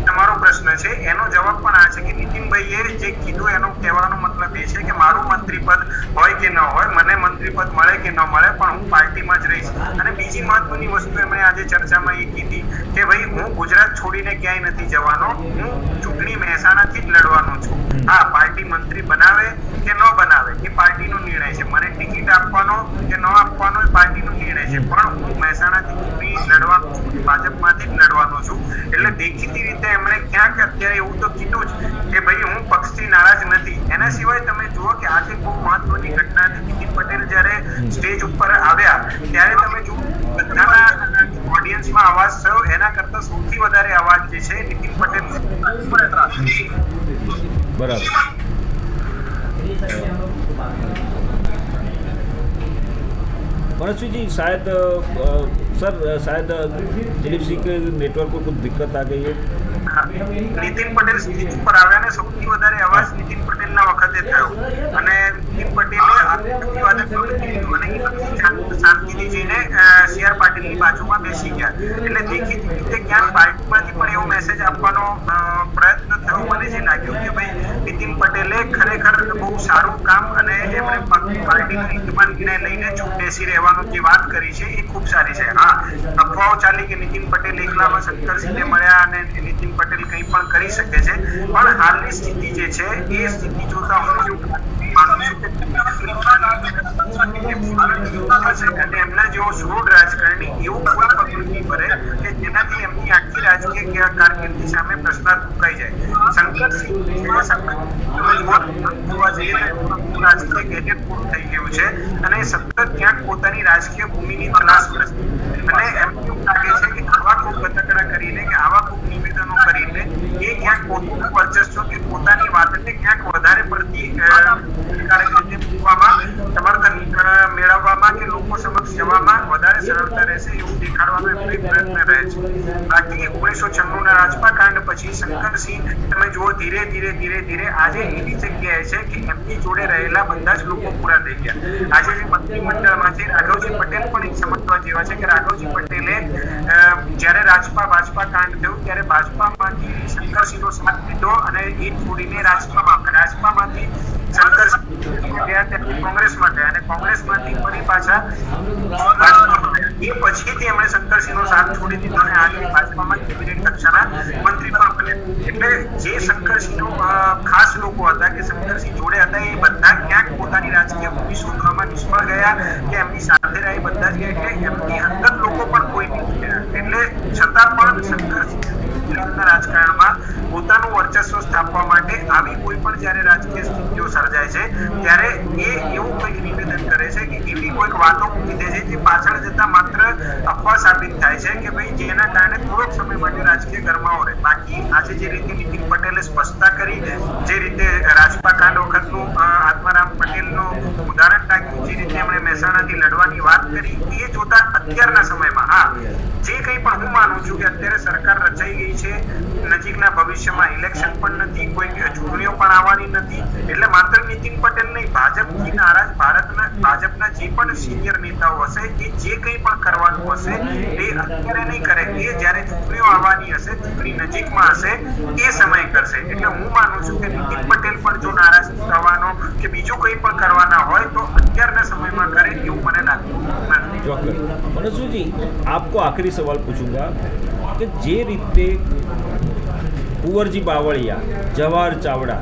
તમારો પ્રશ્ન છે એનો જવાબ પણ આ છે કે નીતિનભાઈએ જે કીધું એનો કહેવાનો મતલબ એ છે કે મારું મંત્રી પદ હોય કે ન હોય, મને મંત્રી પદ મળે કે ન મળે, પણ હું પાર્ટીમાં જ રહીશ. અને બીજી મહત્વની વસ્તુ એમણે આજે ચર્ચામાં એ કીધી કે ભાઈ હું ગુજરાત છોડીને ક્યાંય નથી જવાનો, હું ચૂંટણી મહેસાણાથી જ લડવાનો છું. હા, પાર્ટી મંત્રી બનાવે કે ન બનાવે એ પાર્ટીનો નિર્ણય છે, મને ટિકિટ આપવાનો કે ન આપવાનો એ પાર્ટીનો નિર્ણય છે, પણ હું મહેસાણાથી ચૂંટણી લડવાનો છું, ભાજપમાંથી જ લડવાનો છું. એટલે દેખીતી રીતે એમણે ક્યાંક અત્યારે એવું તો કીધું જ કે ભાઈ હું પક્ષથી નારાજ નથી. એના સિવાય તમે જુઓ કે આજે બહુ મહત્વની ઘટના હતી. નીતિન પટેલ જ્યારે સ્ટેજ ઉપર આવ્યા ત્યારે તમે જુઓ બધાના ઓડિયન્સમાં અવાજ થયો, એના કરતા સૌથી વધારે અવાજ જે છે નીતિન પટેલ બરાબર. मनोज जी शायद सर शायद दिलीप सिंह के नेटवर्क को कुछ दिक्कत आ गई है. નીતિન પટેલ સ્ટેજ ઉપર આવ્યા ને સૌથી વધારે અવાજ નીતિન પટેલના વખતે થયો અને નીતિન પટેલે શાંતિથી જઈને CR પાટીલની બાજુમાં બેસી ગયા. એટલે દેખીતી રીતે ક્યાંક પાર્ટીમાંથી પણ એવો મેસેજ આપવાનો પ્રયત્ન થયો. મને જે લાગ્યું કે ભાઈ નીતિન પટેલે ખરેખર બહુ સારું કામ અને એમણે પાર્ટીના હિતને લઈને ચૂપ બેસી રહેવાનું જે વાત કરી છે એ ખૂબ સારી છે. હા, અફવાઓ ચાલી કે નીતિન પટેલ એકલામાં શંકરસિંહને મળ્યા અને નીતિન પટેલ કંઈ પણ કરી શકે છે, પણ હાલની સ્થિતિ જે છે એ સ્થિતિ જોતા હું અને એમના જેવો સૂડ રાજકારણી એવું કોઈ પગલું નહીં ભરે કે જેનાથી એમની આખી રાજકીય કારકિર્દી સામે પ્રશ્નાર્થ મુકાઈ જાય. શંકરસિંહ રાજકીય કેરિયર પૂરું થઈ ગયું છે અને સતત ક્યાંક પોતાની રાજકીય ભૂમિની તલાશ કરશે અને એમ એવું લાગે છે કે આવા ખૂબ ગતકડા કરીને કે આવા ખૂબ નિવેદનો કરીને એ ક્યાંક પોતાનું વર્ચસ્વ કે પોતાની વાતને ક્યાંક વધારે પડતી સમર્થન મેળવવામાં કે લોકો સમક્ષ જવામાં વધારે સરળતા રહેશે એવું દેખાડવાનો એમનો પ્રયત્ન રહે છે. બાકી 1996 ના રાજપા કાંડ પછી શંકરસિંહ તમે જુઓ ધીરે ધીરે આજે એવી જગ્યાએ છે કે એમની જોડે રહેલા બધા જ લોકો પૂરા થઈ ગયા. આજે જે મંત્રીમંડળમાં છે રાઘવજી પટેલ પણ એક સમજવા જેવા છે કે રાઘવજી પટેલે જ્યારે ભાજપા કાંડ થયું ત્યારે ભાજપામાંથી શંકરસિંહનો સાથ લીધો અને એ છોડીને રાજપામાંથી શંકરસિંહ ગયા ત્યારે કોંગ્રેસમાં ગયા અને કોંગ્રેસમાંથી ફરી પાછા ભાજપામાં ગયા. એ પછીથી એમણે શંકરસિંહનો સાથ છોડી દીધો અને આજે ભાજપામાં કેબિનેટ કક્ષાના મંત્રી પણ બન્યા. એટલે જે શંકરસિંહનો ખાસ લોકો હતા કે શંકરસિંહ જોડે હતા એ બધા ક્યાંક પોતાની રાજકીય ભૂમિ શોધવામાં નિષ્ફળ ગયા કે એમની સાથે રહ્યા બધા જ ગયા. એટલે એમની અંદર લોકો પણ કોઈ નહીં ગયા. એટલે છતાં પણ શંકરસિંહ રાજકારણમાં પોતાનું વર્ચસ્વ સ્થાપવા માટે આવી કોઈ પણ જ્યારે રાજકીય સ્થિતિઓ સર્જાય છે ત્યારે એ એવું કંઈક નિવેદન કરે છે કે એવી કોઈક વાતો મૂકી દે છે જે પાછળ જતા માત્ર અફવા સાબિત થાય છે કે ભાઈ જેના કારણે થોડોક સમય માટે રાજકીય ગરમાવો રહે. બાકી આજે જે રીતે નીતિન પટેલે સ્પષ્ટતા કરી, જે રીતે રાજપા કાંડ વખતનું આત્મારામ પટેલનું ઉદાહરણ ટાંક્યું, જે રીતે એમણે મહેસાણાથી લડવાની વાત કરી, એ જોતા અત્યારના સમયમાં હા જે કંઈ પણ હું માનું છું કે અત્યારે સરકાર રચાઈ ગઈ છે, નજીકના ભવિષ્યમાં ઇલેક્શન પણ નથી, કોઈ ચૂંટણીઓ પણ આવવાની નથી, એટલે માત્ર નીતિન પટેલ નહીં ભાજપથી નારાજ ભાજપના કોંગ્રેસના જે પણ સિનિયર નેતાઓ હશે એ જે કંઈ પણ કરવાનું હશે એ અત્યારે નહીં કરે, એ જ્યારે ચૂંટણીઓ આવવાની હશે, ચૂંટણી નજીકમાં હશે એ સમય કરશે. એટલે હું માનું છું કે નીતિન પટેલ પણ જો નારાજ થવાનો કે બીજું કંઈ પણ કરવાના હોય તો અત્યારના સમયમાં કરે એવું મને લાગતું નથી. ચોક્કસ. મનસુખજી, आपको आखिरी सवाल पूछूंगा कि જે રીતે કુંવરજી બાવળિયા, જવાહર ચાવડા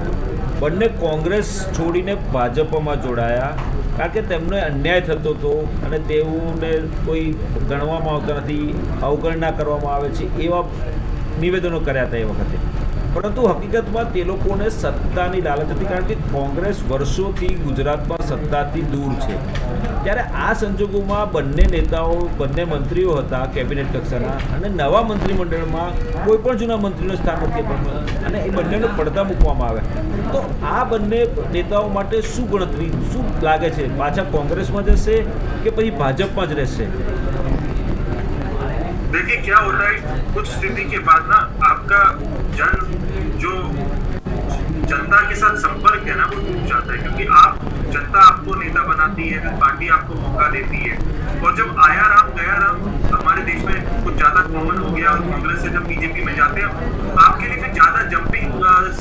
બંને કોંગ્રેસ છોડીને ભાજપમાં જોડાયા કારણ કે તેમને અન્યાય થતો હતો અને તેઓને કોઈ ગણવામાં આવતા નથી, અવગણના કરવામાં આવે છે, એવા નિવેદનો કર્યા હતા એ વખતે. પરંતુ હકીકતમાં તે લોકોને સત્તાની લાલચ હતી કારણ કે કોંગ્રેસ વર્ષોથી ગુજરાતમાં સત્તાથી દૂર છે. ત્યારે આ સંજોગોમાં બંને નેતાઓ, બંને મંત્રીઓ હતા કેબિનેટ કક્ષાના અને નવા મંત્રીમંડળમાં કોઈ પણ જૂના મંત્રીનું સ્થાન નથી આપ્યું અને એ બંનેને પડતા મૂકવામાં આવ્યા. તો આ બંને નેતાઓ માટે શું ગણતરી, શું લાગે છે, પાછા કોંગ્રેસમાં જશે કે પછી ભાજપમાં જ રહેશે? देखिए क्या होता है, कुछ स्थिति के बाद ना आपका जो जनता के साथ संपर्क है ना वो टूट जाता है, क्योंकि आप जनता आपको नेता बनाती है, पार्टी आपको मौका देती है, और जब आया राम गया राम हमारे देश में कुछ ज्यादा कॉमन हो गया और कांग्रेस से जब बीजेपी में जाते हैं आपके लिए फिर ज्यादा जंपिंग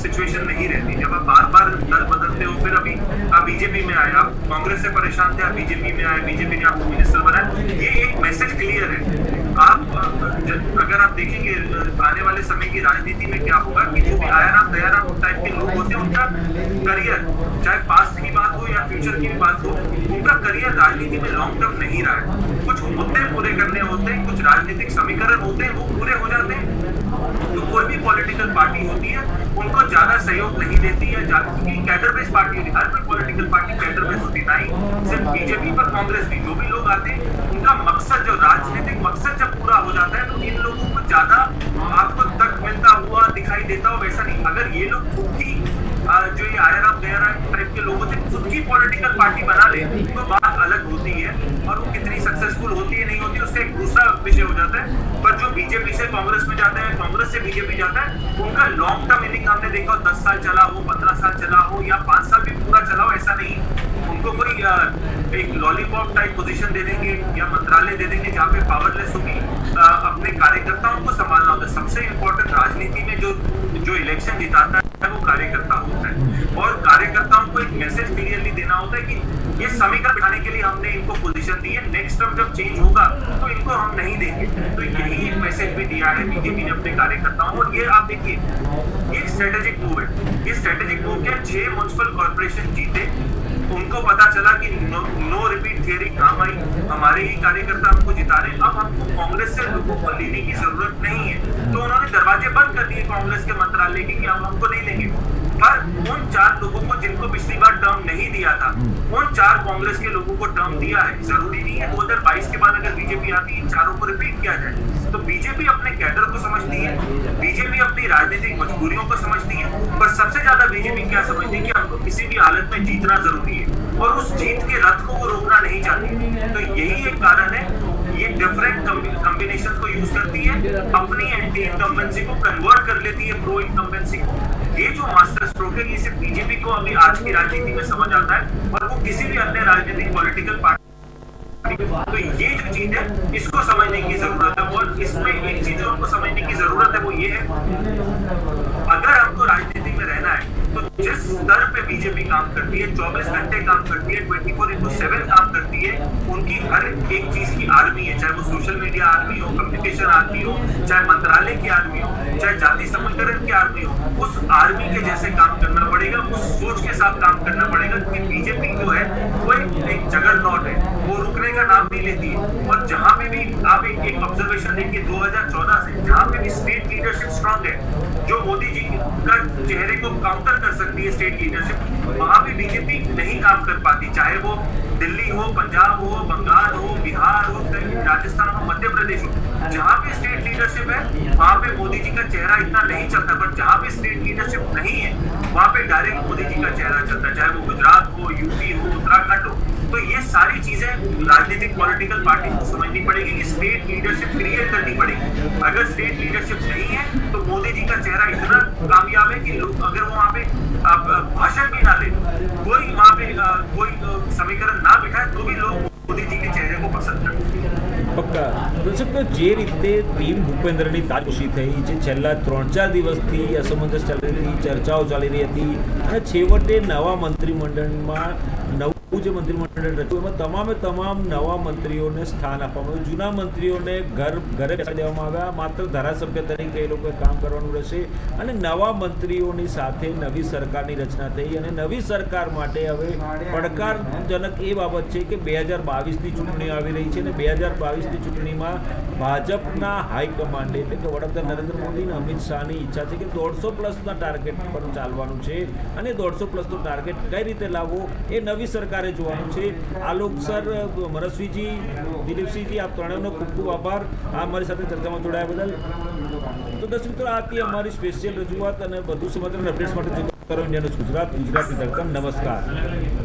सिचुएशन नहीं रहती. जब आप बार बार दल बदलते हो, फिर अभी आप बीजेपी में आए, आप कांग्रेस से परेशान थे, आप बीजेपी में आए, बीजेपी ने आपको मिनिस्टर बनाया, ये एक मैसेज क्लियर है. आप अगर आप देखेंगे आने वाले समय की राजनीति में क्या होगा कि जो भी आयाराम दयाराम टाइप के लोग होते हैं उनका करियर, चाहे पास्ट की बात हो या फ्यूचर की भी बात हो, उनका करियर राजनीति में लॉन्ग टर्म नहीं रहा है. कुछ मुद्दे पूरे करने होते हैं, कुछ राजनीतिक समीकरण होते हैं, वो पूरे हो जाते हैं तो कोई भी पॉलिटिकल पार्टी होती है उनको ज्यादा सहयोग नहीं देती है, क्योंकि कैडर बेस्ड पार्टी होती है. हर कोई पॉलिटिकल पार्टी कैडर बेस्ड होती है, नहीं सिर्फ बीजेपी पर कांग्रेस भी. जो भी लोग आते हैं उनका मकसद, जो राजनीतिक मकसद जब पूरा हो जाता है तो इन लोगों को ज्यादा आपको तक मिलता हुआ दिखाई देता हो, वैसा नहीं. अगर ये लोग खुद की जो ये आयाराम दयाराम टाइप के लोगों से खुद की पॉलिटिकल पार्टी बना ले तो बात अलग होती है, और वो कितनी सक्सेसफुल होती है नहीं होती उसका एक दूसरा विषय हो जाता है. पर जो बीजेपी से कांग्रेस में जाता है, कांग्रेस से बीजेपी जाता है, उनका लॉन्ग टर्म इनिंग हमने देखा 10 साल चला हो, 15 साल चला हो या 5 साल भी पूरा चला हो, ऐसा नहीं. उनको कोई एक लॉलीपॉप टाइप पोजीशन दे देंगे या मंत्रालय दे देंगे जहाँ पे पावरलेस होगी, अपने कार्यकर्ताओं को संभालना होता है. सबसे इम्पोर्टेंट राजनीति में जो इलेक्शन जिताता है वो कार्यकर्ता होता है, और कार्यकर्ताओं को एक मैसेज क्लियरली देना होता है कि ये समीकरण बिठाने के लिए हमने इनको पोजीशन दी है, नेक्स्ट टर्म जब चेंज होगा तो इनको हम नहीं देंगे. तो यही एक मैसेज भी दिया है बीजेपी ने अपने कार्यकर्ताओं. और ये आप देखिए ये स्ट्रेटेजिक मूव है. ये स्ट्रेटेजिक मूव क्या, 6 म्युनिसिपल कॉर्पोरेशन जीते, उनको पता चला कि नो रिपीट थियरी काम आई, हमारे ही कार्यकर्ता हमको जिता रहे, अब हमको कांग्रेस से लोगों को लेने की जरूरत नहीं है. तो उन्होंने दरवाजे बंद कर दिए कांग्रेस के मंत्रालय के कि हम हमको नहीं लेंगे. पर उन 4 लोगों को जिनको पिछली बार टर्म नहीं दिया था, उन 4 कांग्रेस के लोगों को टर्म दिया है. जरूरी नहीं है 2022 के बाद अगर बीजेपी आती है इन चारों को रिपीट किया जाए. तो बीजेपी अपने कैडर को समझती है, बीजेपी अपनी राजनीतिक मजबूरियों को समझती है, पर सबसे ज्यादा बीजेपी क्या समझती है कि हमको किसी भी हालत में जीतना जरूरी है और उस जीत के रथ को वो रोकना नहीं चाहती. तो यही एक कारण है, ये डिफरेंट कॉम्बिनेशन को यूज करती है, अपनी एंटी इनकम्बेंसी को कन्वर्ट कर लेती है प्रो इनकम्बेंसी को. ये जो मास्टर स्ट्रोक है ये सिर्फ बीजेपी को अभी आज की राजनीति में समझ आता है, और वो किसी भी अन्य राजनीतिक पॉलिटिकल पार्टी. तो ये जो चीज है इसको समझने की जरूरत है. और इसमें एक चीज जो हमको समझने की जरूरत है वो ये है, अगर हमको राजनीति में रहना है तो जिस स्तर पे बीजेपी काम करती है, 24 घंटे काम करती है, 24/7 काम करती है, उनकी हर एक चीज की आर्मी है, चाहे वो सोशल मीडिया आर्मी हो, कम्युनिकेशन आर्मी हो, चाहे मंत्रालय की आर्मी हो, चाहे जाति समीकरण की आर्मी हो, उस आर्मी के जैसे काम करना पड़ेगा, उस सोच के साथ काम करना पड़ेगा. क्योंकि बीजेपी जो है वो एक जगरनॉट है, वो रुकने का नाम नहीं लेती है. और जहां पे भी आप एक ऑब्जर्वेशन देखिए 2014 से जहां पे भी स्टेट लीडरशिप स्ट्रांग है, जो मोदी जी का चेहरे को काउंटर कर सकती है स्टेट लीडरशिप, वहां भी बीजेपी नहीं काम कर पाती. चाहे वो दिल्ली हो, पंजाब हो, बंगाल हो, बिहार हो, राजस्थान हो, मध्य प्रदेश हो, जहां पे स्टेट लीडरशिप है वहां पे मोदी जी का चेहरा इतना नहीं चलता. पर जहां पे स्टेट लीडरशिप नहीं है वहां पे डायरेक्ट मोदी जी का चेहरा चलता है, चाहे वो गुजरात हो, यूपी हो, उत्तराखंड हो. तो ये सारी चीजें राजनीतिक पॉलिटिकल पार्टी को समझनी पड़ेगी कि स्टेट लीडरशिप क्रिएट करनी पड़ेगी. अगर स्टेट लीडरशिप नहीं है तो मोदी जी का चेहरा इतना कामयाब है कि लोग अगर वो वहाँ पे भाषण भी ना दे, कोई वहाँ पे कोई समीकरण ना बिठाए, तो भी लोग मोदी जी के चेहरे को पसंद करते हैं। પક્કા દર્શક તો જે રીતે ટીમ ભૂપેન્દ્રની તાજપોશી થઈ, જે છેલ્લા 3-4 દિવસથી અસમંજસ ચાલી રહી, ચર્ચાઓ ચાલી રહી હતી અને છેવટે નવા મંત્રીમંડળમાં નવું જે મંત્રીમંડળ રચ્યું એમાં તમામ નવા મંત્રીઓને સ્થાન આપવામાં આવ્યું. જૂના મંત્રીઓને ઘરે બેસાડી દેવામાં આવ્યા. માત્ર ધારાસભ્ય તરીકે એ લોકોએ કામ કરવાનું રહેશે અને નવા મંત્રીઓની સાથે નવી સરકારની રચના થઈ અને નવી સરકાર માટે હવે પડકારજનક એ બાબત છે કે 2022ની ચૂંટણી આવી રહી છે અને 2022ની ચૂંટણીમાં ભાજપના હાઈકમાન્ડે એટલે કે વડાપ્રધાન નરેન્દ્ર મોદી અને અમિત શાહની ઈચ્છા છે કે 150+ ટાર્ગેટ પર ચાલવાનું છે અને 150+ ટાર્ગેટ કઈ રીતે લાવવો એ નવી સરકારે જોવાનું છે. આલોક સર, મનસ્વીજી, દિલીપસિંહજી, આપ ત્રણેયનો ખૂબ ખૂબ આભાર આ અમારી સાથે ચર્ચામાં જોડાયા બદલ. તો દર્શક મિત્રો, આ હતી અમારી સ્પેશિયલ રજૂઆત અને વધુ સમાચાર અને અપડેટ્સ માટે જોતા રહો ઇન્ડિયા ન્યૂઝ ગુજરાત, ગુજરાતની ધડકન. નમસ્કાર.